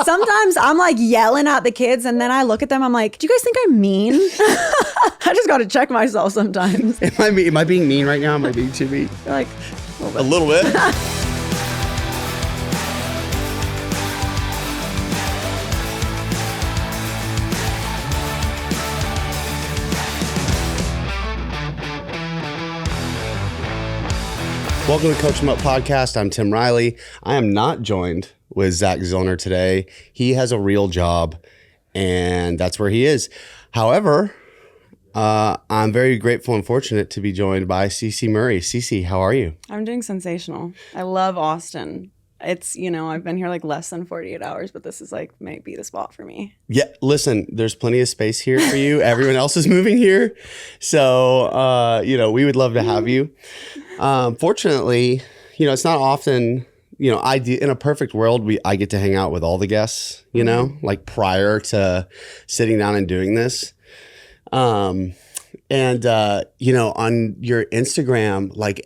Sometimes I'm like yelling at the kids and then I look at them, I'm like, do you guys think I'm mean? I just got to check myself sometimes. Am I being mean right now? Am I being too mean? You're like, a little bit. Welcome to coachemup podcast. I'm Tim Riley. I am not joined with Zach Zillner today. He has a real job, and that's where he is. However, I'm very grateful and fortunate to be joined by Cici Murray. Cici, how are you? I'm doing sensational. I love Austin. It's, I've been here like less than 48 hours, but this is like might be the spot for me. Yeah, listen, there's plenty of space here for you. Everyone else is moving here. So, we would love to have you. Fortunately, it's not often, in a perfect world, I get to hang out with all the guests, like prior to sitting down and doing this. On your Instagram, like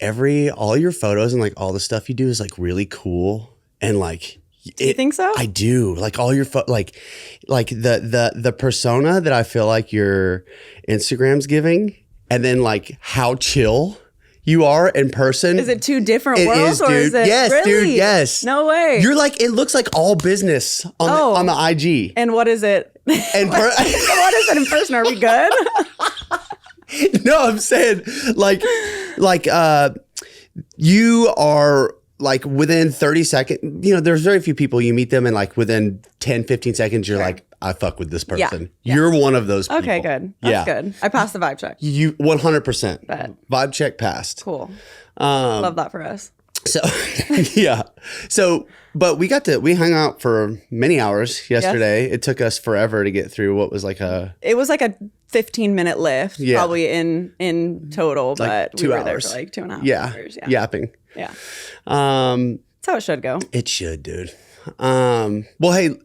all your photos and like all the stuff you do is like really cool. And like, do you think so? I do. Like all your like the persona that I feel like your Instagram's giving, and then like how chill you are in person. Is it two different worlds, dude. Or is it yes, really? Dude, yes. No way. You're like, it looks like all business on the IG. And what is it? And what is it in person? Are we good? No, I'm saying like you are like within 30 seconds, there's very few people you meet them and like within 10, 15 seconds, you're like, I fuck with this person. Yeah. You're one of those people. Okay, good. That's good. I passed the vibe check. You 100%. Bet. Vibe check passed. Cool. Love that for us. So, yeah. So, but we hung out for many hours yesterday. Yes. It took us forever to get through what was like it was like a 15-minute lift, probably in total, like but 2 we were hours. there for like 2.5 hours. Yeah. Yapping. Yeah. That's how it should go. It should, dude. Well, hey,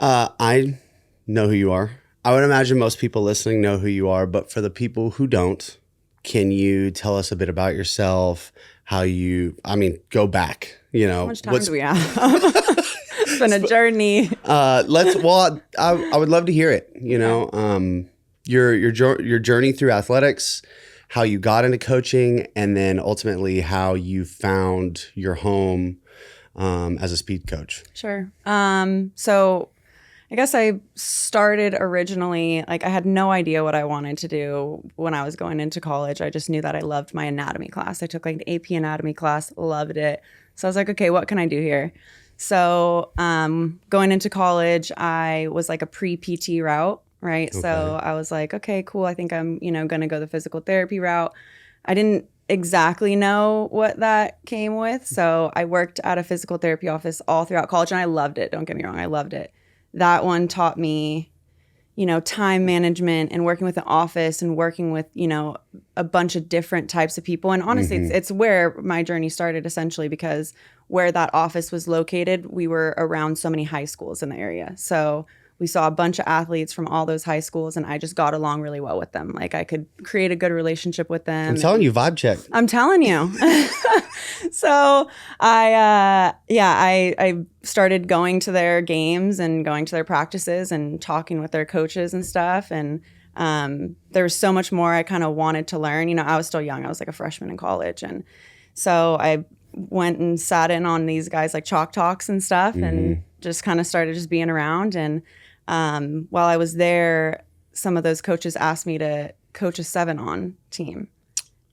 I know who you are. I would imagine most people listening know who you are, but for the people who don't, can you tell us a bit about yourself? Go back, How much time do we have? It's been a journey. I would love to hear it. Your journey through athletics, how you got into coaching, and then ultimately how you found your home as a speed coach. Sure. So I guess I started originally, like I had no idea what I wanted to do when I was going into college. I just knew that I loved my anatomy class. I took like an AP anatomy class, loved it. So I was like, okay, what can I do here? So going into college, I was like a pre-PT route, right? Okay. So I was like, okay, cool. I think I'm, going to go the physical therapy route. I didn't exactly know what that came with. So I worked at a physical therapy office all throughout college and I loved it. Don't get me wrong. I loved it. That one taught me, time management and working with an office and working with, a bunch of different types of people. And honestly, it's where my journey started essentially, because where that office was located, we were around so many high schools in the area. So we saw a bunch of athletes from all those high schools and I just got along really well with them. Like I could create a good relationship with them. I'm telling you, vibe check. I'm telling you. So I started going to their games and going to their practices and talking with their coaches and stuff. And there was so much more I kind of wanted to learn. I was still young. I was like a freshman in college. And so I went and sat in on these guys like chalk talks and stuff and just kind of started just being around. And while I was there, some of those coaches asked me to coach a 7-on team.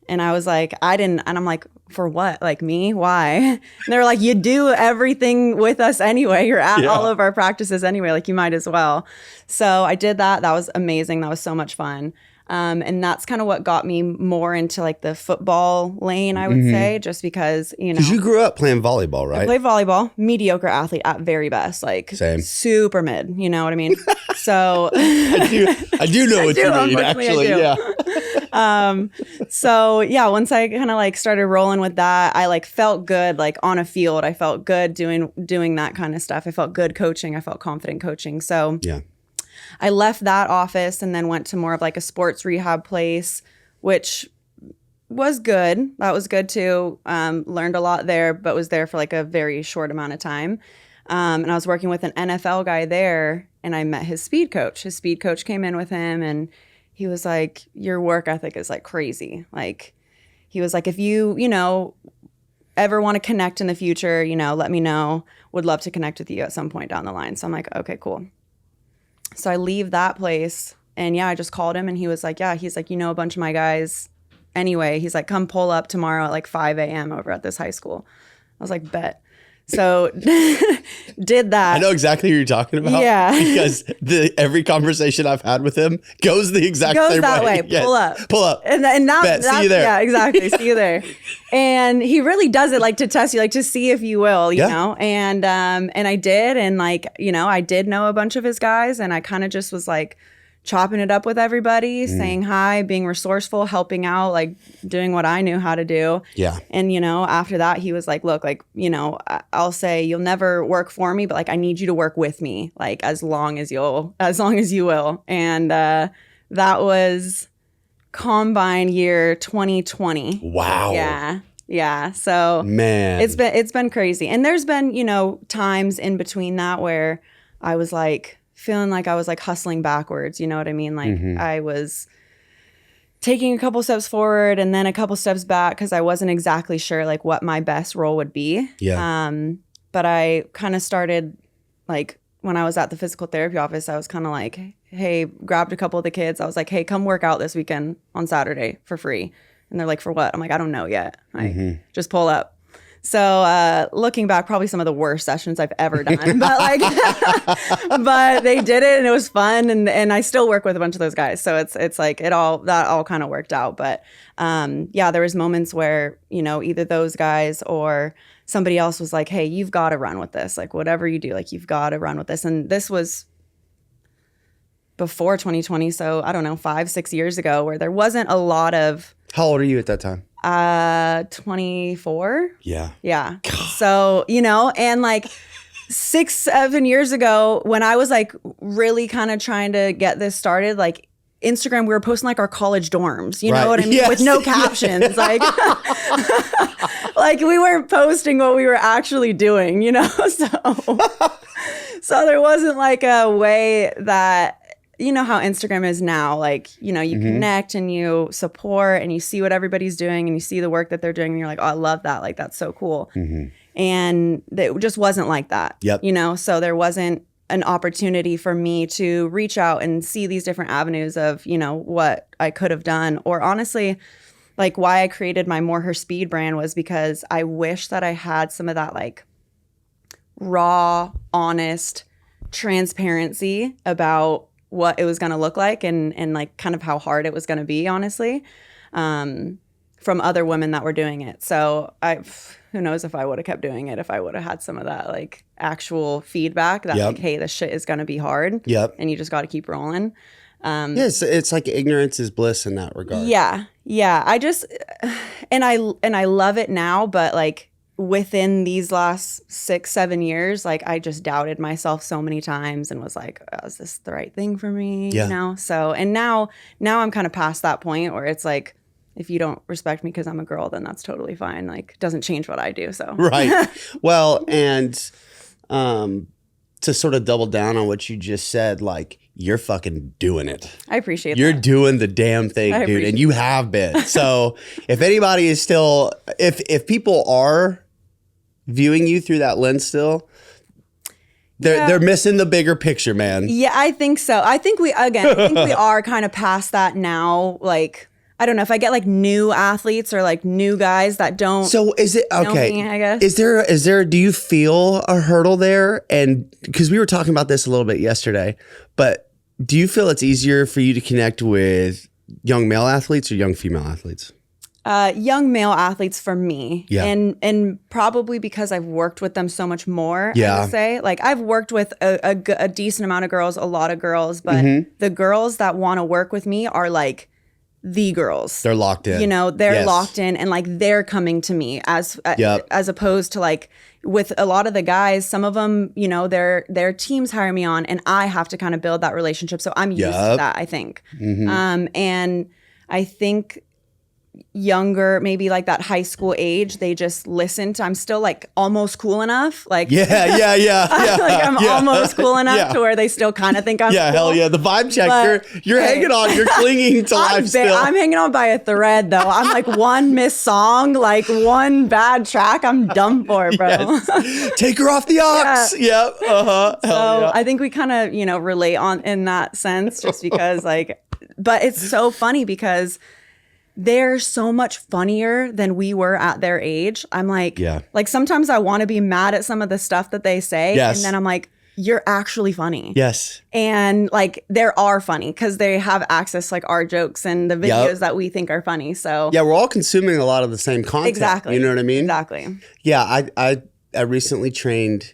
And I was like, and I'm like, for what? Like me? Why? And they were like, you do everything with us anyway. You're at all of our practices anyway. Like you might as well. So I did that. That was amazing. That was so much fun. And that's kind of what got me more into like the football lane, I would say, just because, Because you grew up playing volleyball, right? I played volleyball, mediocre athlete at very best, like Same. Super mid, you know what I mean? So I do know what you mean, actually. Yeah. So yeah, once I kind of like started rolling with that, I like felt good, like on a field. I felt good doing that kind of stuff. I felt good coaching. I felt confident coaching. So yeah. I left that office and then went to more of like a sports rehab place, which was good. That was good too. Learned a lot there, but was there for like a very short amount of time. And I was working with an NFL guy there, and I met his speed coach. His speed coach came in with him, and he was like, your work ethic is like crazy. Like, he was like, if you, ever want to connect in the future, let me know. Would love to connect with you at some point down the line. So I'm like, okay, cool. So I leave that place, and I just called him, and he was like, he's like, a bunch of my guys anyway. He's like, come pull up tomorrow at like 5 a.m. over at this high school. I was like, bet. So did that. I know exactly who you're talking about. Yeah. Because every conversation I've had with him goes the exact same that way. Yes. Pull up. And Bet. See you there. Yeah, exactly. See you there. And he really does it like to test you, like to see if you will, you know? And I did. And like, I did know a bunch of his guys, and I kind of just was like chopping it up with everybody, saying hi, being resourceful, helping out, like doing what I knew how to do. Yeah. And, after that, he was like, look, like, I'll say you'll never work for me, but like, I need you to work with me, like as long as you will. And that was Combine year 2020. Wow. Yeah. Yeah. So man, it's been crazy. And there's been, times in between that where I was like, feeling like I was like hustling backwards, you know what I mean? Like I was taking a couple steps forward and then a couple steps back because I wasn't exactly sure like what my best role would be. Yeah. But I kind of started like when I was at the physical therapy office, I was kind of like, hey, grabbed a couple of the kids. I was like, hey, come work out this weekend on Saturday for free. And they're like, for what? I'm like, I don't know yet. Like, just pull up. So looking back, probably some of the worst sessions I've ever done, but like, but they did it and it was fun, and I still work with a bunch of those guys. So it's like that all kind of worked out. But there was moments where either those guys or somebody else was like, hey, you've got to run with this. Like whatever you do, like you've got to run with this. And this was before 2020, so I don't know, 5-6 years ago, where there wasn't a lot of. How old are you at that time? 24. Yeah. Yeah. God. So, and like 6-7 years ago when I was like really kind of trying to get this started, like Instagram, we were posting like our college dorms, you know what I mean? Yes. With no captions. Like, like we weren't posting what we were actually doing, so there wasn't like a way that, how Instagram is now, like, you connect and you support and you see what everybody's doing and you see the work that they're doing and you're like, oh, I love that. Like, that's so cool. And it just wasn't like that, so there wasn't an opportunity for me to reach out and see these different avenues of, what I could have done. Or honestly, like why I created my More Her Speed brand was because I wish that I had some of that like raw, honest transparency about what it was going to look like and like kind of how hard it was going to be, honestly, from other women that were doing it. So who knows if I would have kept doing it, if I would have had some of that like actual feedback that like, hey, this shit is going to be hard. And you just got to keep rolling. It's like ignorance is bliss in that regard. Yeah. I just, and I love it now, but like, within these last 6-7 years, like I just doubted myself so many times and was like, oh, is this the right thing for me? So, and now I'm kind of past that point where it's like, if you don't respect me because I'm a girl, then that's totally fine. Like, doesn't change what I do. So right. Well, and to sort of double down on what you just said, like you're fucking doing it. I appreciate You're that. doing the damn thing, dude, and you have been. So if anybody is still, if people are viewing you through that lens still, they're missing the bigger picture, man. Yeah, I think so. I think we are kind of past that now. Like, I don't know if I get like new athletes or like new guys that don't. So is it okay? Me, I guess. Is there? Do you feel a hurdle there? And because we were talking about this a little bit yesterday, but do you feel it's easier for you to connect with young male athletes or young female athletes? Young male athletes for me. Yeah. And probably because I've worked with them so much more, I would say. Like I've worked with a decent amount of girls, a lot of girls, but the girls that want to work with me are like the girls. They're locked in. They're locked in and like they're coming to me as opposed to like with a lot of the guys, some of them, their teams hire me on and I have to kind of build that relationship. So I'm used to that, I think. And I think younger, maybe like that high school age, they just listen to, I'm still like almost cool enough. Like, like I'm almost cool enough to where they still kind of think I'm cool. Hell yeah. The vibe check. But, you're hanging on. You're clinging to life still. I'm hanging on by a thread though. I'm like one missed song, like one bad track, I'm done for, bro. Yes. Take her off the aux. Yep. So I think we kind of, relate on in that sense just because like, but it's so funny because they're so much funnier than we were at their age. I'm like, like sometimes I want to be mad at some of the stuff that they say. And then I'm like, you're actually funny. Yes. And like, they are funny because they have access to like our jokes and the videos that we think are funny. So yeah, we're all consuming a lot of the same content. Exactly. You know what I mean? Exactly. Yeah. I recently trained,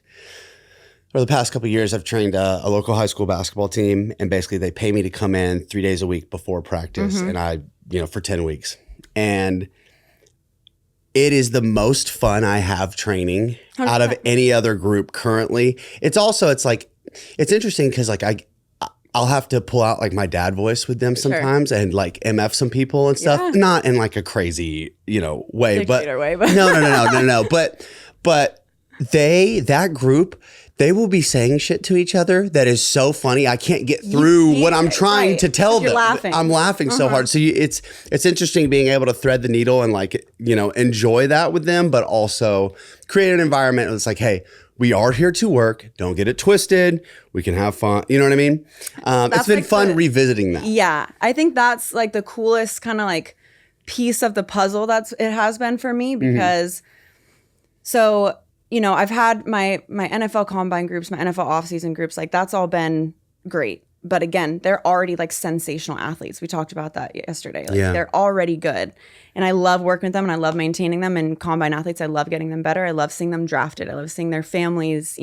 over the past couple of years, I've trained a local high school basketball team, and basically they pay me to come in 3 days a week before practice, and I, for 10 weeks. And it is the most fun I have training 100%. Out of any other group currently. It's interesting because like I'll have to pull out like my dad voice with them sometimes and like MF some people and stuff. Not in like a crazy, way, but no. But that group, they will be saying shit to each other that is so funny. I can't get through what I'm trying to tell them. Laughing. I'm laughing so hard. So it's interesting being able to thread the needle and like, enjoy that with them, but also create an environment that's like, hey, we are here to work. Don't get it twisted. We can have fun. You know what I mean? It's been fun revisiting that. Yeah. I think that's like the coolest kind of like piece of the puzzle it has been for me because so I've had my NFL combine groups, my NFL offseason groups, like that's all been great. But again, they're already like sensational athletes. We talked about that yesterday. Like they're already good. And I love working with them and I love maintaining them. And combine athletes, I love getting them better. I love seeing them drafted. I love seeing their families,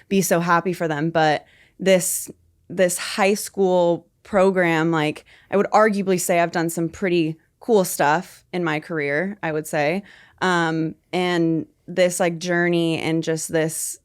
be so happy for them. But this high school program, like I would arguably say I've done some pretty cool stuff in my career, I would say. And this like journey and just this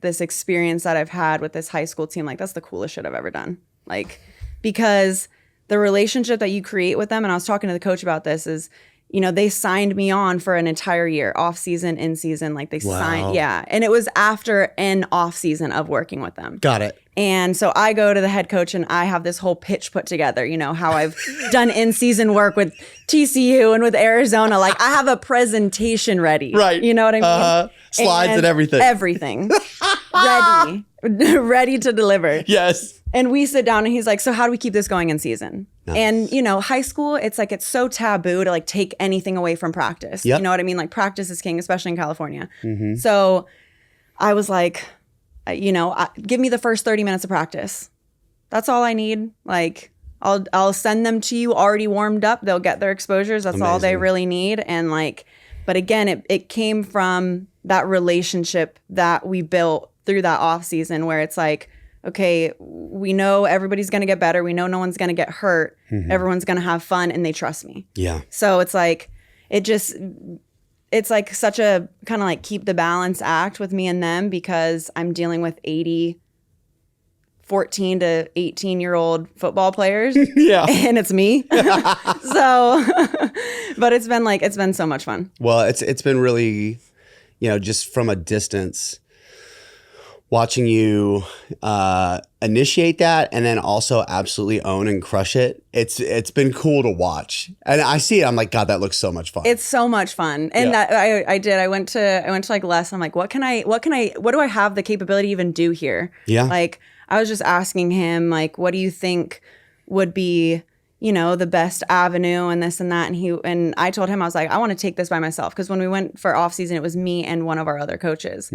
experience that I've had with this high school team, like that's the coolest shit I've ever done. Like, because the relationship that you create with them, and I was talking to the coach about this, is, they signed me on for an entire year, off season, in season, like they signed. Yeah. And it was after an off season of working with them. Got it. And so I go to the head coach and I have this whole pitch put together, how I've done in-season work with TCU and with Arizona. Like I have a presentation ready. Right. You know what I mean? Slides and everything. Everything. Ready to deliver. Yes. And we sit down and he's like, so how do we keep this going in season? Nice. And, high school, it's like, it's so taboo to like take anything away from practice. Yep. You know what I mean? Like practice is king, especially in California. So I was like, give me the first 30 minutes of practice. That's all I need. Like I'll send them to you already warmed up. They'll get their exposures. That's all they really need. And like, but again, it came from that relationship that we built through that off season where it's like, okay, we know everybody's going to get better. We know no one's going to get hurt. Everyone's going to have fun and they trust me. Yeah. So it's like, it's like such a kind of like keep the balance act with me and them because I'm dealing with 14 to 18-year-old football players. Yeah. And it's me. So, but it's been so much fun. Well, it's been really, just from a distance, watching you initiate that and then also absolutely own and crush it. It's been cool to watch. And I see it. I'm like, God, that looks so much fun. It's so much fun. And that I did. I went to like Les. I'm like, what do I have the capability to even do here? Yeah. Like I was just asking him, like, what do you think would be, the best avenue and this and that. And I told him, I was like, I want to take this by myself. Cause when we went for off season, it was me and one of our other coaches.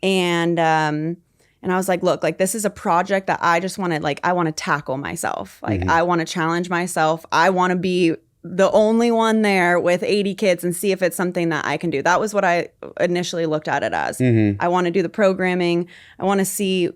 And I was like, look, like this is a project that I just want to I want to tackle myself. Like I want to challenge myself. I want to be the only one there with 80 kids and see if it's something that I can do. That was what I initially looked at it as. I want to do the programming. I want to see,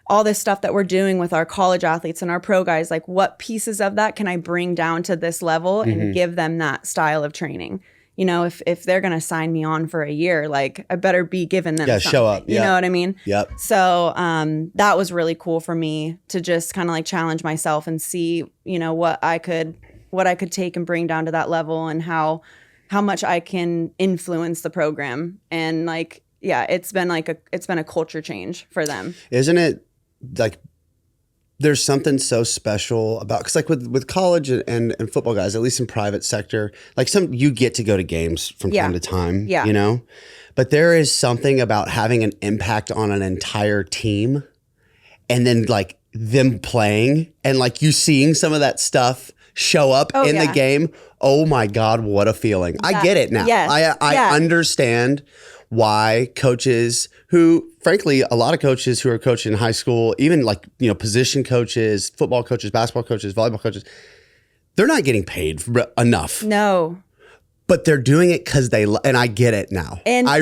all this stuff that we're doing with our college athletes and our pro guys, like what pieces of that can I bring down to this level and give them that style of training? If they're going to sign me on for a year, like I better be giving them something. Show up. You know what I mean? Yep. So that was really cool for me to just kind of like challenge myself and see, what I could I could take and bring down to that level, and how much I can influence the program. And like, yeah, it's been a culture change for them. Isn't it like there's something so special about, because like with college and football guys, at least in private sector, like you get to go to games from time to time, you know, but there is something about having an impact on an entire team and then like them playing and like you seeing some of that stuff show up in the game. Oh my God, what a feeling. I get it now. Yes. I understand why coaches who, frankly, a lot of coaches who are coaching in high school, even like, you know, position coaches, football coaches, basketball coaches, volleyball coaches, they're not getting paid enough. No. But they're doing it because and I get it now. And I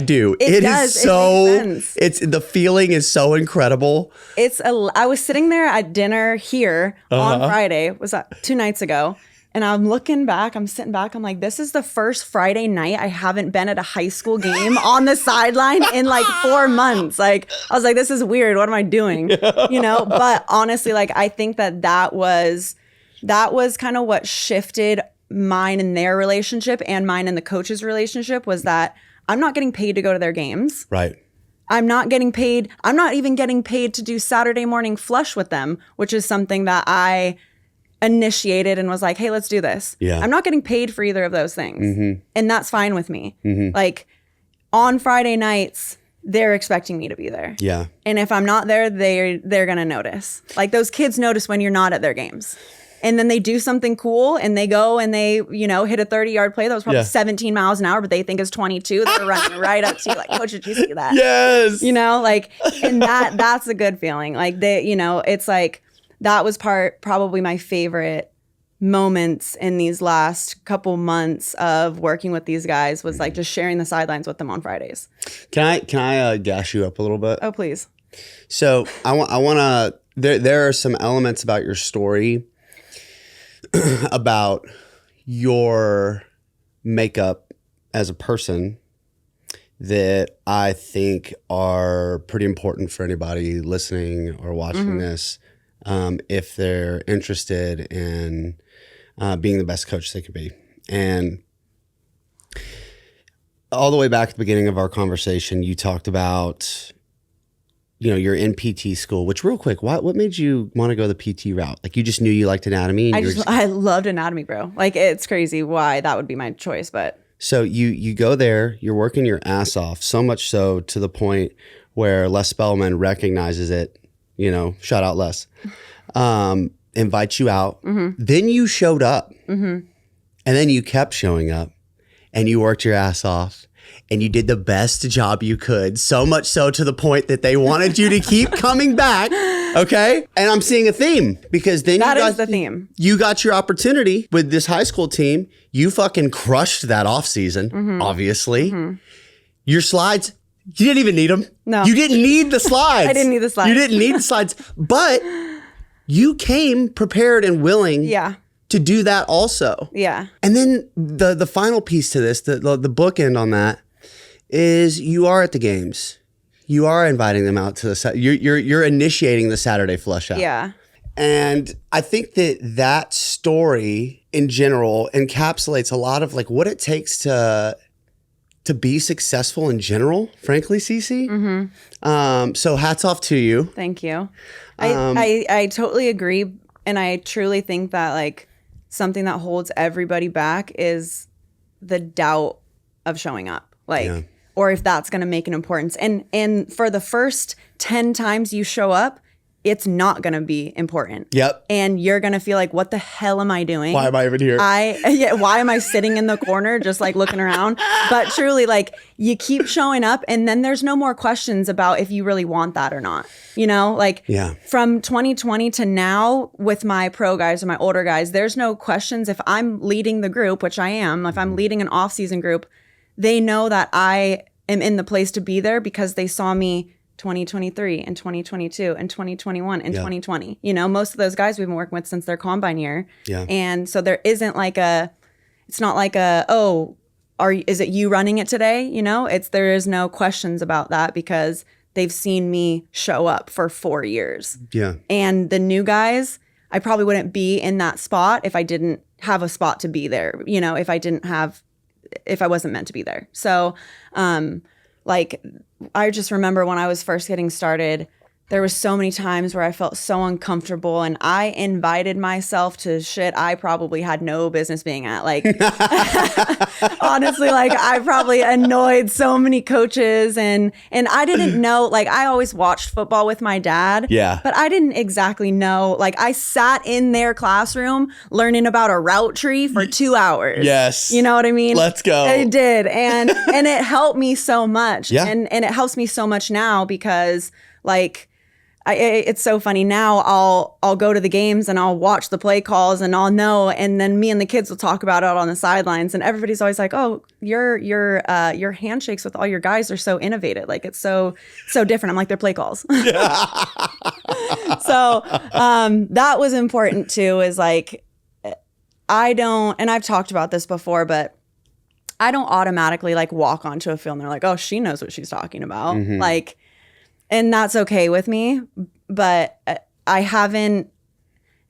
do. It is so, the feeling is so incredible. I was sitting there at dinner here on Friday, was that 2 nights ago? And I'm looking back, I'm sitting back, I'm like, this is the first Friday night I haven't been at a high school game on the sideline in like 4 months. Like, I was like, this is weird. What am I doing? You know, but honestly, like, I think that was kind of what shifted mine and their relationship and mine and the coach's relationship, was that I'm not getting paid to go to their games. Right. I'm not getting paid. I'm not even getting paid to do Saturday morning flush with them, which is something that I initiated and was like, hey, let's do this. Yeah. I'm not getting paid for either of those things. And that's fine with me. Like, on Friday nights, they're expecting me to be there. Yeah. And if I'm not there, they're going to notice. Like, those kids notice when you're not at their games. And then they do something cool and they go and they, you know, hit a 30-yard play that was probably 17 miles an hour, but they think is 22. They're running right up to you like, Coach, did you see that? Yes. You know, like, and that's a good feeling. Like, they, you know, it's like, that was probably my favorite moments in these last couple months of working with these guys, was like just sharing the sidelines with them on Fridays. Can I gas you up a little bit? Oh, please. So I want to, there are some elements about your story about your makeup as a person that I think are pretty important for anybody listening or watching this. If they're interested in being the best coach they can be. And all the way back at the beginning of our conversation, you talked about, you know, you're in PT school, which, real quick, what made you want to go the PT route? Like, you just knew you liked anatomy? And I loved anatomy, bro. Like, it's crazy why that would be my choice, but. So you go there, you're working your ass off, so much so to the point where Les Spellman recognizes it. You know, shout out Les, invites you out. Then you showed up and then you kept showing up and you worked your ass off and you did the best job you could. So much so to the point that they wanted you to keep coming back. Okay. And I'm seeing a theme, because then that is the theme. You got your opportunity with this high school team. You fucking crushed that off season, obviously. Your slides, you didn't even need them. No. You didn't need the slides. I didn't need the slides. You didn't need the slides. But you came prepared and willing to do that also. Yeah. And then the final piece to this, the bookend on that, is you are at the games. You are inviting them out to the you're initiating the Saturday flush out. Yeah. And I think that story in general encapsulates a lot of like what it takes to be successful in general, frankly, Cici. So hats off to you. Thank you. I totally agree. And I truly think that like something that holds everybody back is the doubt of showing up. Like, or if that's going to make an importance. And for the first 10 times you show up, it's not going to be important. Yep. And you're going to feel like, what the hell am I doing? Why am I even here? Why am I sitting in the corner just like looking around? But truly, like, you keep showing up and then there's no more questions about if you really want that or not. You know, like from 2020 to now with my pro guys or my older guys, there's no questions. If I'm leading the group, which I am, if I'm leading an off-season group, they know that I am in the place to be there because they saw me 2023 and 2022 and 2021 and 2020. You know, most of those guys we've been working with since their combine year. Yeah. And so there isn't like it's not like is it you running it today? You know, there is no questions about that because they've seen me show up for 4 years. Yeah. And the new guys, I probably wouldn't be in that spot if I didn't have a spot to be there, you know, if I wasn't meant to be there. So, like, I just remember when I was first getting started, there was so many times where I felt so uncomfortable, and I invited myself to shit I probably had no business being at. Like, honestly, like, I probably annoyed so many coaches, and I didn't know, like, I always watched football with my dad. Yeah. But I didn't exactly know. Like, I sat in their classroom learning about a route tree for 2 hours. Yes. You know what I mean? Let's go. It did. And it helped me so much. Yeah. And it helps me so much now because, like, it's so funny now. I'll go to the games and I'll watch the play calls and I'll know, and then me and the kids will talk about it on the sidelines, and everybody's always like, "Oh, your handshakes with all your guys are so innovative. Like, it's so different." I'm like, "They're play calls." So that was important too. Is like, I don't, and I've talked about this before, but I don't automatically like walk onto a field and they're like, "Oh, she knows what she's talking about." Like. And that's okay with me, but I haven't,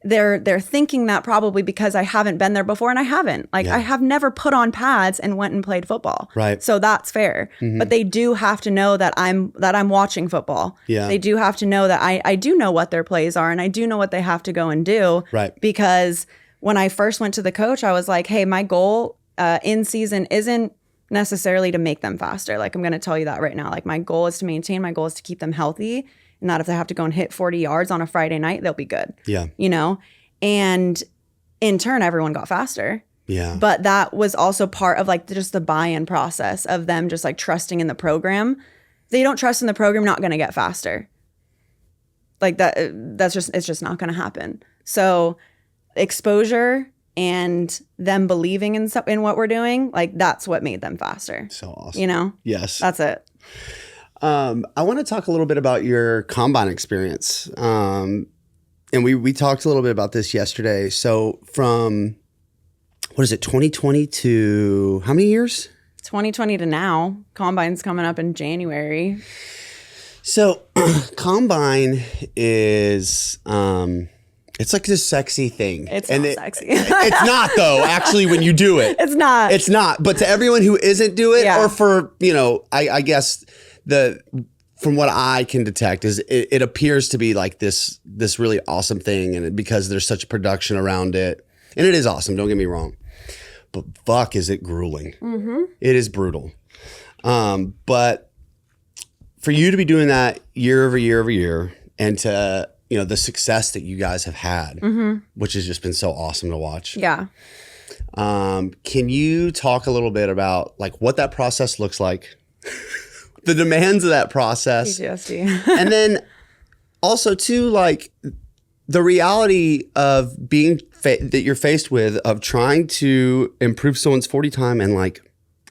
they're thinking that probably because I haven't been there before, and I haven't. Like, I have never put on pads and went and played football. Right. So that's fair. But they do have to know that I'm watching football. Yeah. They do have to know that I do know what their plays are, and I do know what they have to go and do. Right. Because when I first went to the coach, I was like, hey, my goal in season isn't necessarily to make them faster. Like, I'm going to tell you that right now. Like, my goal is to maintain, my goal is to keep them healthy, and that if they have to go and hit 40 yards on a Friday night, they'll be good. Yeah. You know? And in turn, everyone got faster. Yeah. But that was also part of like just the buy-in process of them just like trusting in the program. If they don't trust in the program, not going to get faster. Like it's just not going to happen. So exposure and them believing in what we're doing, like that's what made them faster. So awesome. You know? Yes. That's it. I want to talk a little bit about your combine experience. And we talked a little bit about this yesterday. So from, what is it, 2020 to how many years? 2020 to now. Combine's coming up in January. So combine is, it's like this sexy thing. It's not sexy. It's not though, actually, when you do it. It's not. It's not. But to everyone who isn't do it, Yeah. or for, I guess from what I can detect is it appears to be like this really awesome thing, and because there's such production around it. And it is awesome, don't get me wrong. But fuck, is it grueling. Mm-hmm. It is brutal. But for you to be doing that year over year over year, and to the success that you guys have had, which has just been so awesome to watch. Yeah. Can you talk a little bit about like what that process looks like, the demands of that process, PTSD. and then also too, like the reality of being that you're faced with of trying to improve someone's 40 time in like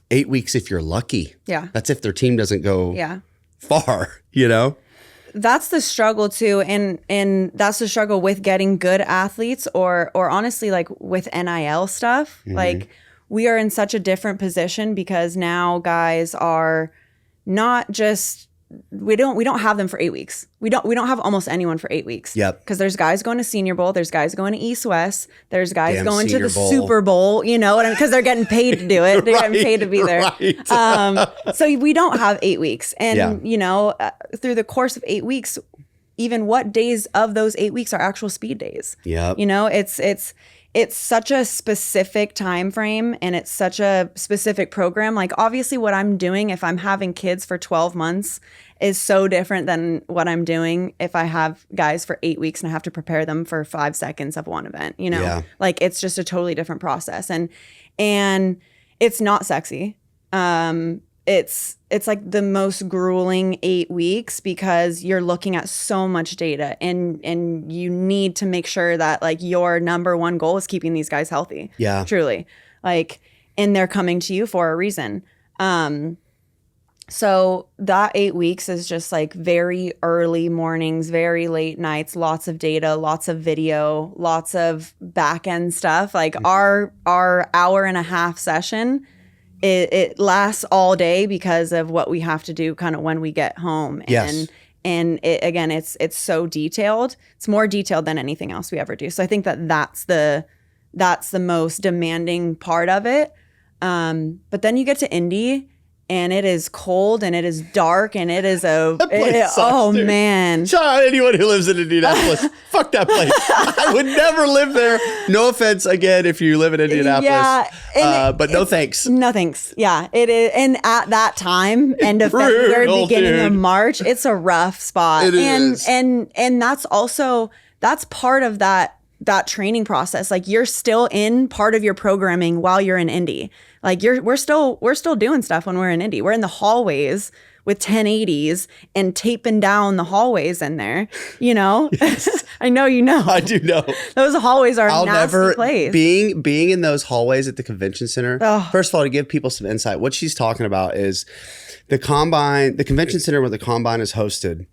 8 weeks if you're lucky. Yeah. That's if their team doesn't go far, That's the struggle too, and that's the struggle with getting good athletes, or honestly, like with NIL stuff. Mm-hmm. Like, we are in such a different position because now guys are not just we don't have them for 8 weeks. We don't have almost anyone for 8 weeks. Yep. Because there's guys going to Senior Bowl, there's guys going to East West, there's guys Damn going to Senior the Bowl. Super Bowl. You know what I mean? Because they're getting paid to do it. They're getting paid to be there. Right. So we don't have 8 weeks, and Yeah. through the course of 8 weeks, even what days of those 8 weeks are actual speed days. Yep. It's such a specific time frame, and it's such a specific program. Like, obviously what I'm doing if I'm having kids for 12 months is so different than what I'm doing if I have guys for 8 weeks and I have to prepare them for 5 seconds of one event, Yeah. Like, it's just a totally different process, and it's not sexy. It's like the most grueling 8 weeks because you're looking at so much data, and you need to make sure that like your number one goal is keeping these guys healthy. Yeah. Truly. Like, and they're coming to you for a reason. So that 8 weeks is just like very early mornings, very late nights, lots of data, lots of video, lots of back end stuff. Like our hour and a half session, it lasts all day because of what we have to do kind of when we get home. Yes. And it's so detailed. It's more detailed than anything else we ever do. So I think that's the most demanding part of it. But then you get to Indy, and it is cold, and it is dark, and it is sucks, dude. Man. Shout out anyone who lives in Indianapolis. Fuck that place. I would never live there. No offense again if you live in Indianapolis. Yeah, but no thanks. No thanks. Yeah, it is. And at that time, end of February, beginning of March, it's a rough spot. It is. And that's part of that training process. Like, you're still in part of your programming while you're in Indy. Like, we're still doing stuff when we're in Indy. We're in the hallways with 1080s and taping down the hallways in there, you know? Yes. I know you know. I do know. Those hallways are a nasty place. Being in those hallways at the convention center, first of all, to give people some insight, what she's talking about is the convention center where the combine is hosted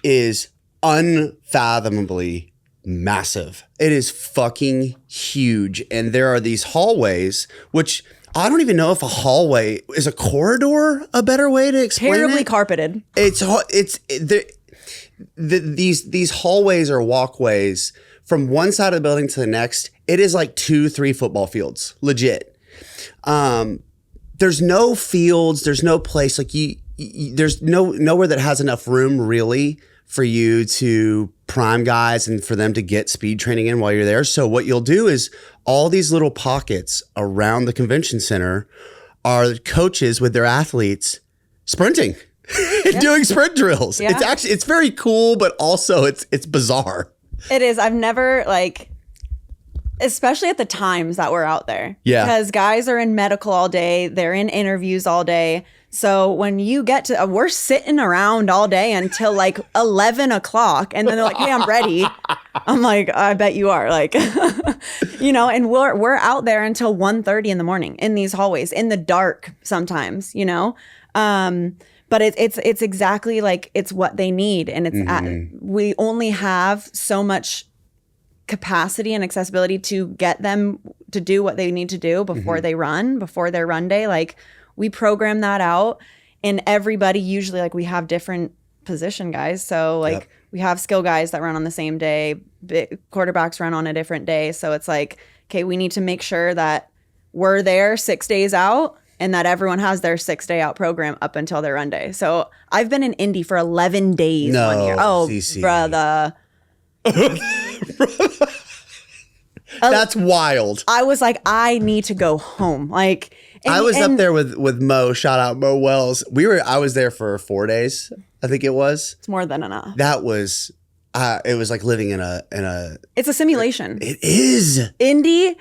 is unfathomably massive. It is fucking huge. And there are these hallways, which I don't even know if a hallway is a corridor, a better way to explain Terribly it. Carpeted. These hallways or walkways from one side of the building to the next. It is like 2-3 football fields, legit. There's no fields. There's no place like there's nowhere that has enough room really for you to prime guys and for them to get speed training in while you're there. So what you'll do is all these little pockets around the convention center are coaches with their athletes sprinting and doing sprint drills. Yeah. It's very cool, but also it's bizarre. It is. I've never especially at the times that we're out there. Yeah. Because guys are in medical all day. They're in interviews all day. So when you get to, we're sitting around all day until like 11 o'clock. And then they're like, hey, I'm ready. I'm like, I bet you are. Like, you know, and we're out there until 1:30 in the morning in these hallways in the dark sometimes, you know? But it's exactly like it's what they need. And it's we only have so much capacity and accessibility to get them to do what they need to do before they run, before their run day. Like, we program that out, and everybody usually, like, we have different position guys. So like we have skill guys that run on the same day, quarterbacks run on a different day. So it's like, okay, we need to make sure that we're there 6 days out and that everyone has their 6-day out program up until their run day. So I've been in Indy for 11 days one year. Oh, Cici. Brother. That's wild. I was like, I need to go home. Like, I was up there with Mo. Shout out Mo Wells. I was there for 4 days. I think it was. It's more than enough. That was. It was like living in a. It's a simulation. It is. Indy.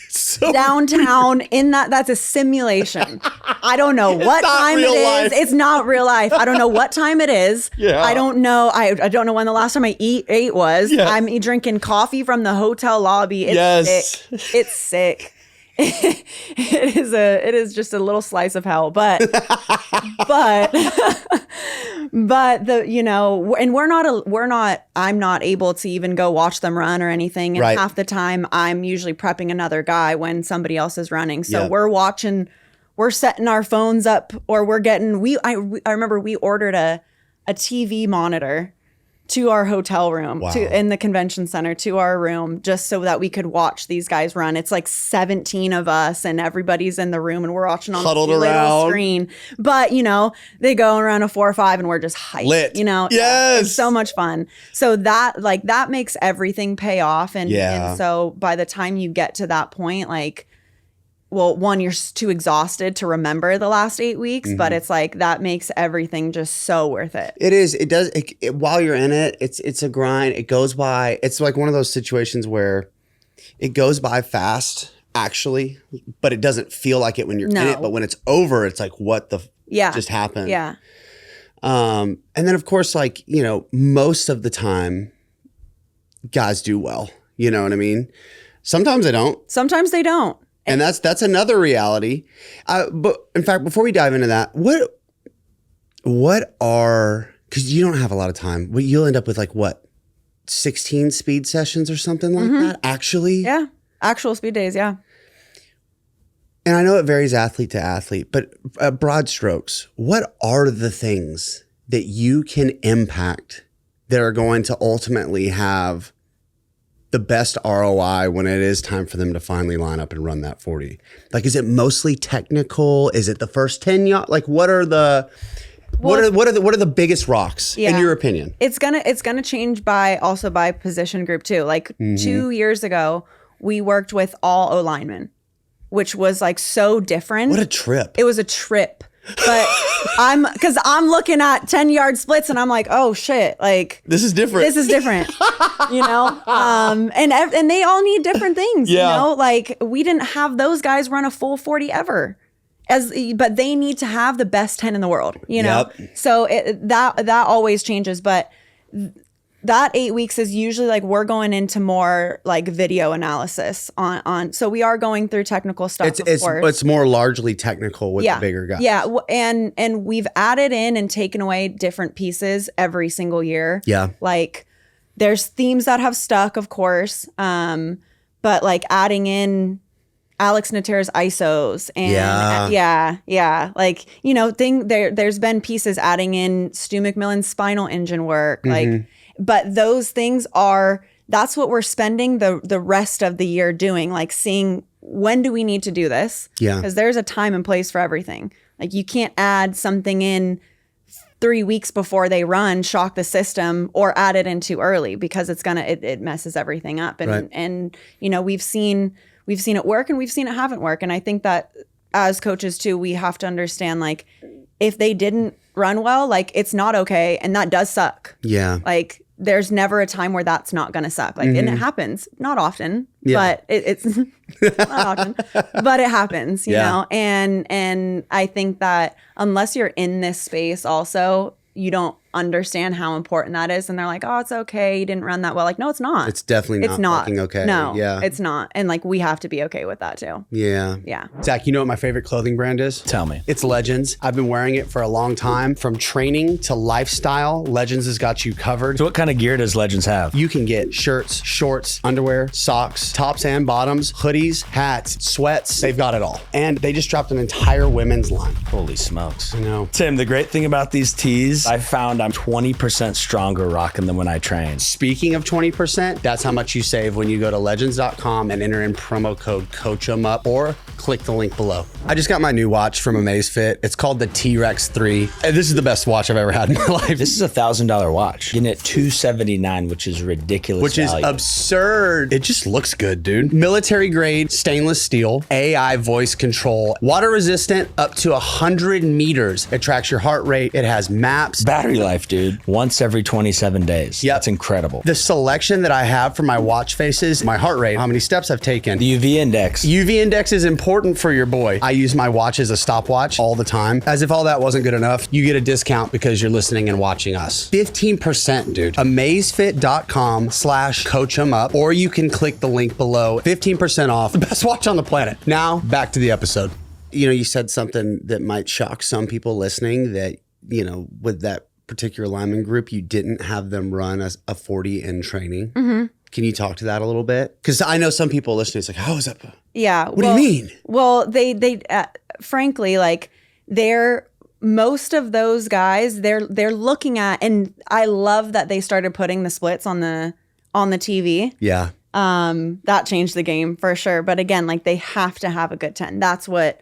So downtown that's a simulation. I don't know what time it is. It's not real life. I don't know what time it is. Yeah. I don't know. I don't know when the last time I ate was. Yes. I'm drinking coffee from the hotel lobby. It's sick. It's sick. It is just a little slice of hell, but the, you know, and I'm not able to even go watch them run or anything. And half the time I'm usually prepping another guy when somebody else is running. So we're setting our phones up, or I remember we ordered a TV monitor to our hotel room, in the convention center, to our room, just so that we could watch these guys run. It's like 17 of us, and everybody's in the room, and we're watching on the little screen. But, you know, they go around a 4 or 5, and we're just hyped. Lit. You know, it's so much fun. So that makes everything pay off. And so by the time you get to that point, like, well, one, you're too exhausted to remember the last 8 weeks, but it's like that makes everything just so worth it. It is. It does. While you're in it, it's a grind. It goes by. It's like one of those situations where it goes by fast, actually, but it doesn't feel like it when you're in it. But when it's over, it's like, what the just happened? Yeah. And then, of course, like, you know, most of the time, guys do well. You know what I mean? Sometimes they don't. Sometimes they don't. And that's another reality. But in fact, before we dive into that, because you don't have a lot of time, you'll end up with like 16 speed sessions or something like that, actually? Yeah, actual speed days, yeah. And I know it varies athlete to athlete, but broad strokes, what are the things that you can impact that are going to ultimately have the best ROI when it is time for them to finally line up and run that 40? Like, is it mostly technical? Is it the first 10 yards? Like, what are the what are the biggest rocks in your opinion? It's gonna change by position group too. Like 2 years ago, we worked with all O linemen, which was like so different. What a trip! It was a trip. But I'm looking at 10-yard splits and I'm like, oh shit, like this is different. You know? And they all need different things, you know? Like we didn't have those guys run a full 40 ever. But they need to have the best 10 in the world, you know? So that always changes. But that 8 weeks is usually like we're going into more like video analysis on. So we are going through technical stuff. It's more largely technical with the bigger guys. Yeah, and we've added in and taken away different pieces every single year. Yeah, like there's themes that have stuck, of course, but like adding in Alex Natera's ISOs and like, you know, there's been pieces adding in Stu McMillan's spinal engine work, like, but those things that's what we're spending the rest of the year doing, like seeing when do we need to do this? Yeah. Because there's a time and place for everything. Like you can't add something in 3 weeks before they run, shock the system, or add it in too early because it messes everything up. And you know, we've seen it work and we've seen it haven't work. And I think that as coaches too, we have to understand like if they didn't run well, like it's not okay. And that does suck. Yeah. Like there's never a time where that's not going to suck. Like, and it happens, not often, but it's not often, but it happens, you know? And I think that unless you're in this space also, you don't understand how important that is. And they're like, oh, it's okay. You didn't run that well. Like, no, it's not. It's definitely not fucking okay. No, it's not. And like, we have to be okay with that too. Yeah. Yeah. Zach, you know what my favorite clothing brand is? Tell me. It's Legends. I've been wearing it for a long time. From training to lifestyle, Legends has got you covered. So what kind of gear does Legends have? You can get shirts, shorts, underwear, socks, tops and bottoms, hoodies, hats, sweats. They've got it all. And they just dropped an entire women's line. Holy smokes. I know. Tim, the great thing about these tees, I found I'm 20% stronger rocking them when I train. Speaking of 20%, that's how much you save when you go to legends.com and enter in promo code coachemup or click the link below. I just got my new watch from Amazfit. It's called the T-Rex 3. And this is the best watch I've ever had in my life. This is a $1,000 watch. Getting it $279, which is ridiculous. Which is absurd. It just looks good, dude. Military grade stainless steel, AI voice control, water resistant up to 100 meters. It tracks your heart rate. It has maps. Battery life, dude. Once every 27 days. Yeah, that's incredible. The selection that I have for my watch faces, my heart rate, how many steps I've taken. The UV index. UV index is important for your boy. I use my watch as a stopwatch all the time. As if all that wasn't good enough, you get a discount because you're listening and watching us. 15%, dude. Amazfit.com/coachemup, or you can click the link below. 15% off. The best watch on the planet. Now, back to the episode. You know, you said something that might shock some people listening that, you know, with that particular lineman group, you didn't have them run a 40 in training. Mm-hmm. Can you talk to that a little bit? Because I know some people listening, it's like, how is that? Yeah. What do you mean? Well, they frankly, like most of those guys, they're looking at, and I love that they started putting the splits on the TV. Yeah. That changed the game for sure. But again, like they have to have a good 10. That's what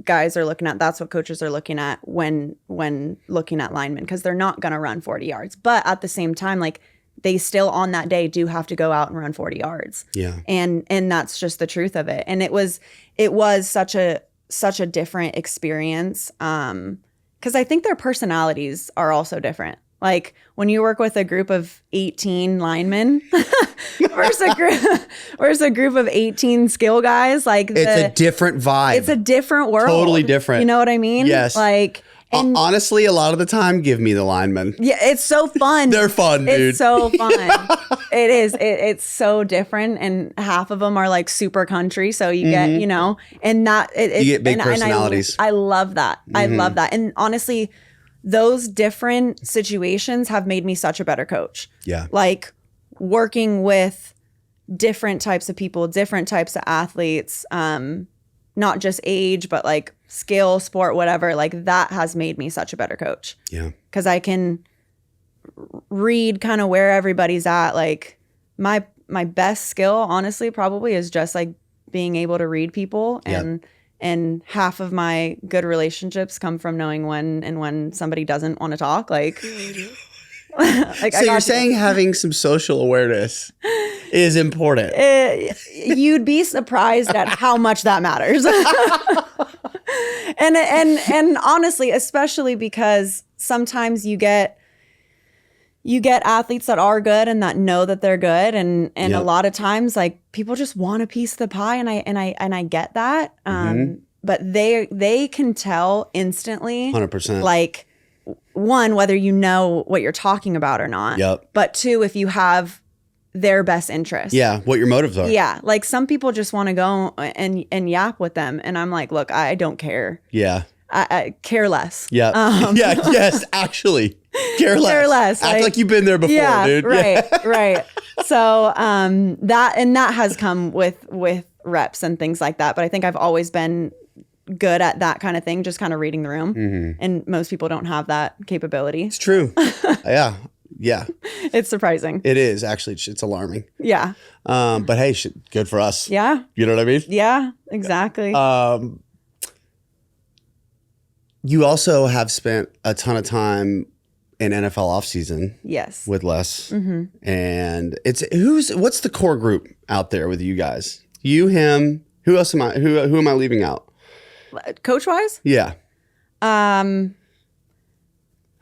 guys are looking at. That's what coaches are looking at when looking at linemen, because they're not going to run 40 yards. But at the same time, like they still on that day do have to go out and run 40 yards. Yeah. And that's just the truth of it. And it was such a different experience. Because I think their personalities are also different. Like when you work with a group of 18 linemen versus a group of 18 skill guys, like it's a different vibe. It's a different world. Totally different. You know what I mean? Yes. Like, and honestly, a lot of the time, give me the linemen. Yeah, it's so fun. They're fun, dude. It's so fun. It is. It's so different, and half of them are like super country. So you get, you know, and that you get big personalities. I love that. I love that. And honestly, those different situations have made me such a better coach. Yeah. Like working with different types of people, different types of athletes, not just age, but like skill, sport, whatever, like that has made me such a better coach. Yeah. Because I can read kind of where everybody's at. Like my best skill, honestly, probably is just like being able to read people, and half of my good relationships come from knowing when somebody doesn't want to talk. Like, like, so you're saying having some social awareness is important. You'd be surprised at how much that matters. and honestly, especially because sometimes you get athletes that are good and that know that they're good, and a lot of times like people just want a piece of the pie, and I get that. But they can tell instantly, 100%. like, one, whether you know what you're talking about or not. Yep. But two, if you have their best interest. Yeah, what your motives are. Yeah, like some people just want to go and yap with them, and I'm like, look, I don't care. Yeah. I care less. Yeah. Yes, actually. Care less. Care less. Act like you've been there before, dude. Right, right. So that has come with reps and things like that. But I think I've always been good at that kind of thing, just kind of reading the room. And most people don't have that capability. It's true. Yeah. Yeah. It's surprising. It is, actually. It's alarming. Yeah. But hey, good for us. Yeah. You know what I mean? Yeah, exactly. You also have spent a ton of time in NFL offseason. Yes. With Les. And what's the core group out there with you guys? You, him, who else am I leaving out? Coach wise? Yeah. I'm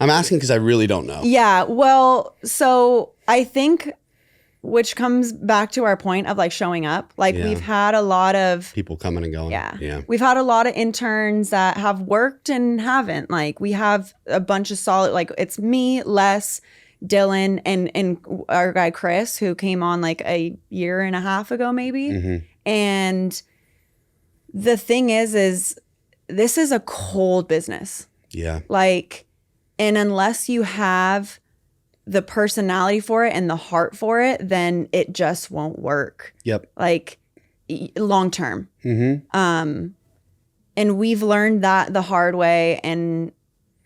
asking because I really don't know. Yeah. Well, so I think, which comes back to our point of like showing up. Like we've had a lot of people coming and going. Yeah. We've had a lot of interns that have worked and haven't. Like we have a bunch of solid, like it's me, Les, Dylan, and our guy Chris, who came on like a year and a half ago, maybe. And the thing is this is a cold business. Yeah. Like, and unless you have the personality for it and the heart for it, then it just won't work. Yep. Like long term. And we've learned that the hard way. And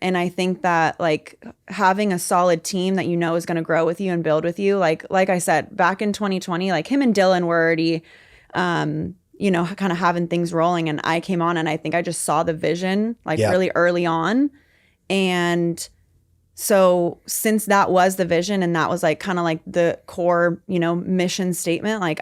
I think that like having a solid team that you know is going to grow with you and build with you. Like I said, back in 2020, like him and Dylan were already, kind of having things rolling. And I came on and I think I just saw the vision like really early on. And so since that was the vision and that was like kind of like the core, mission statement, like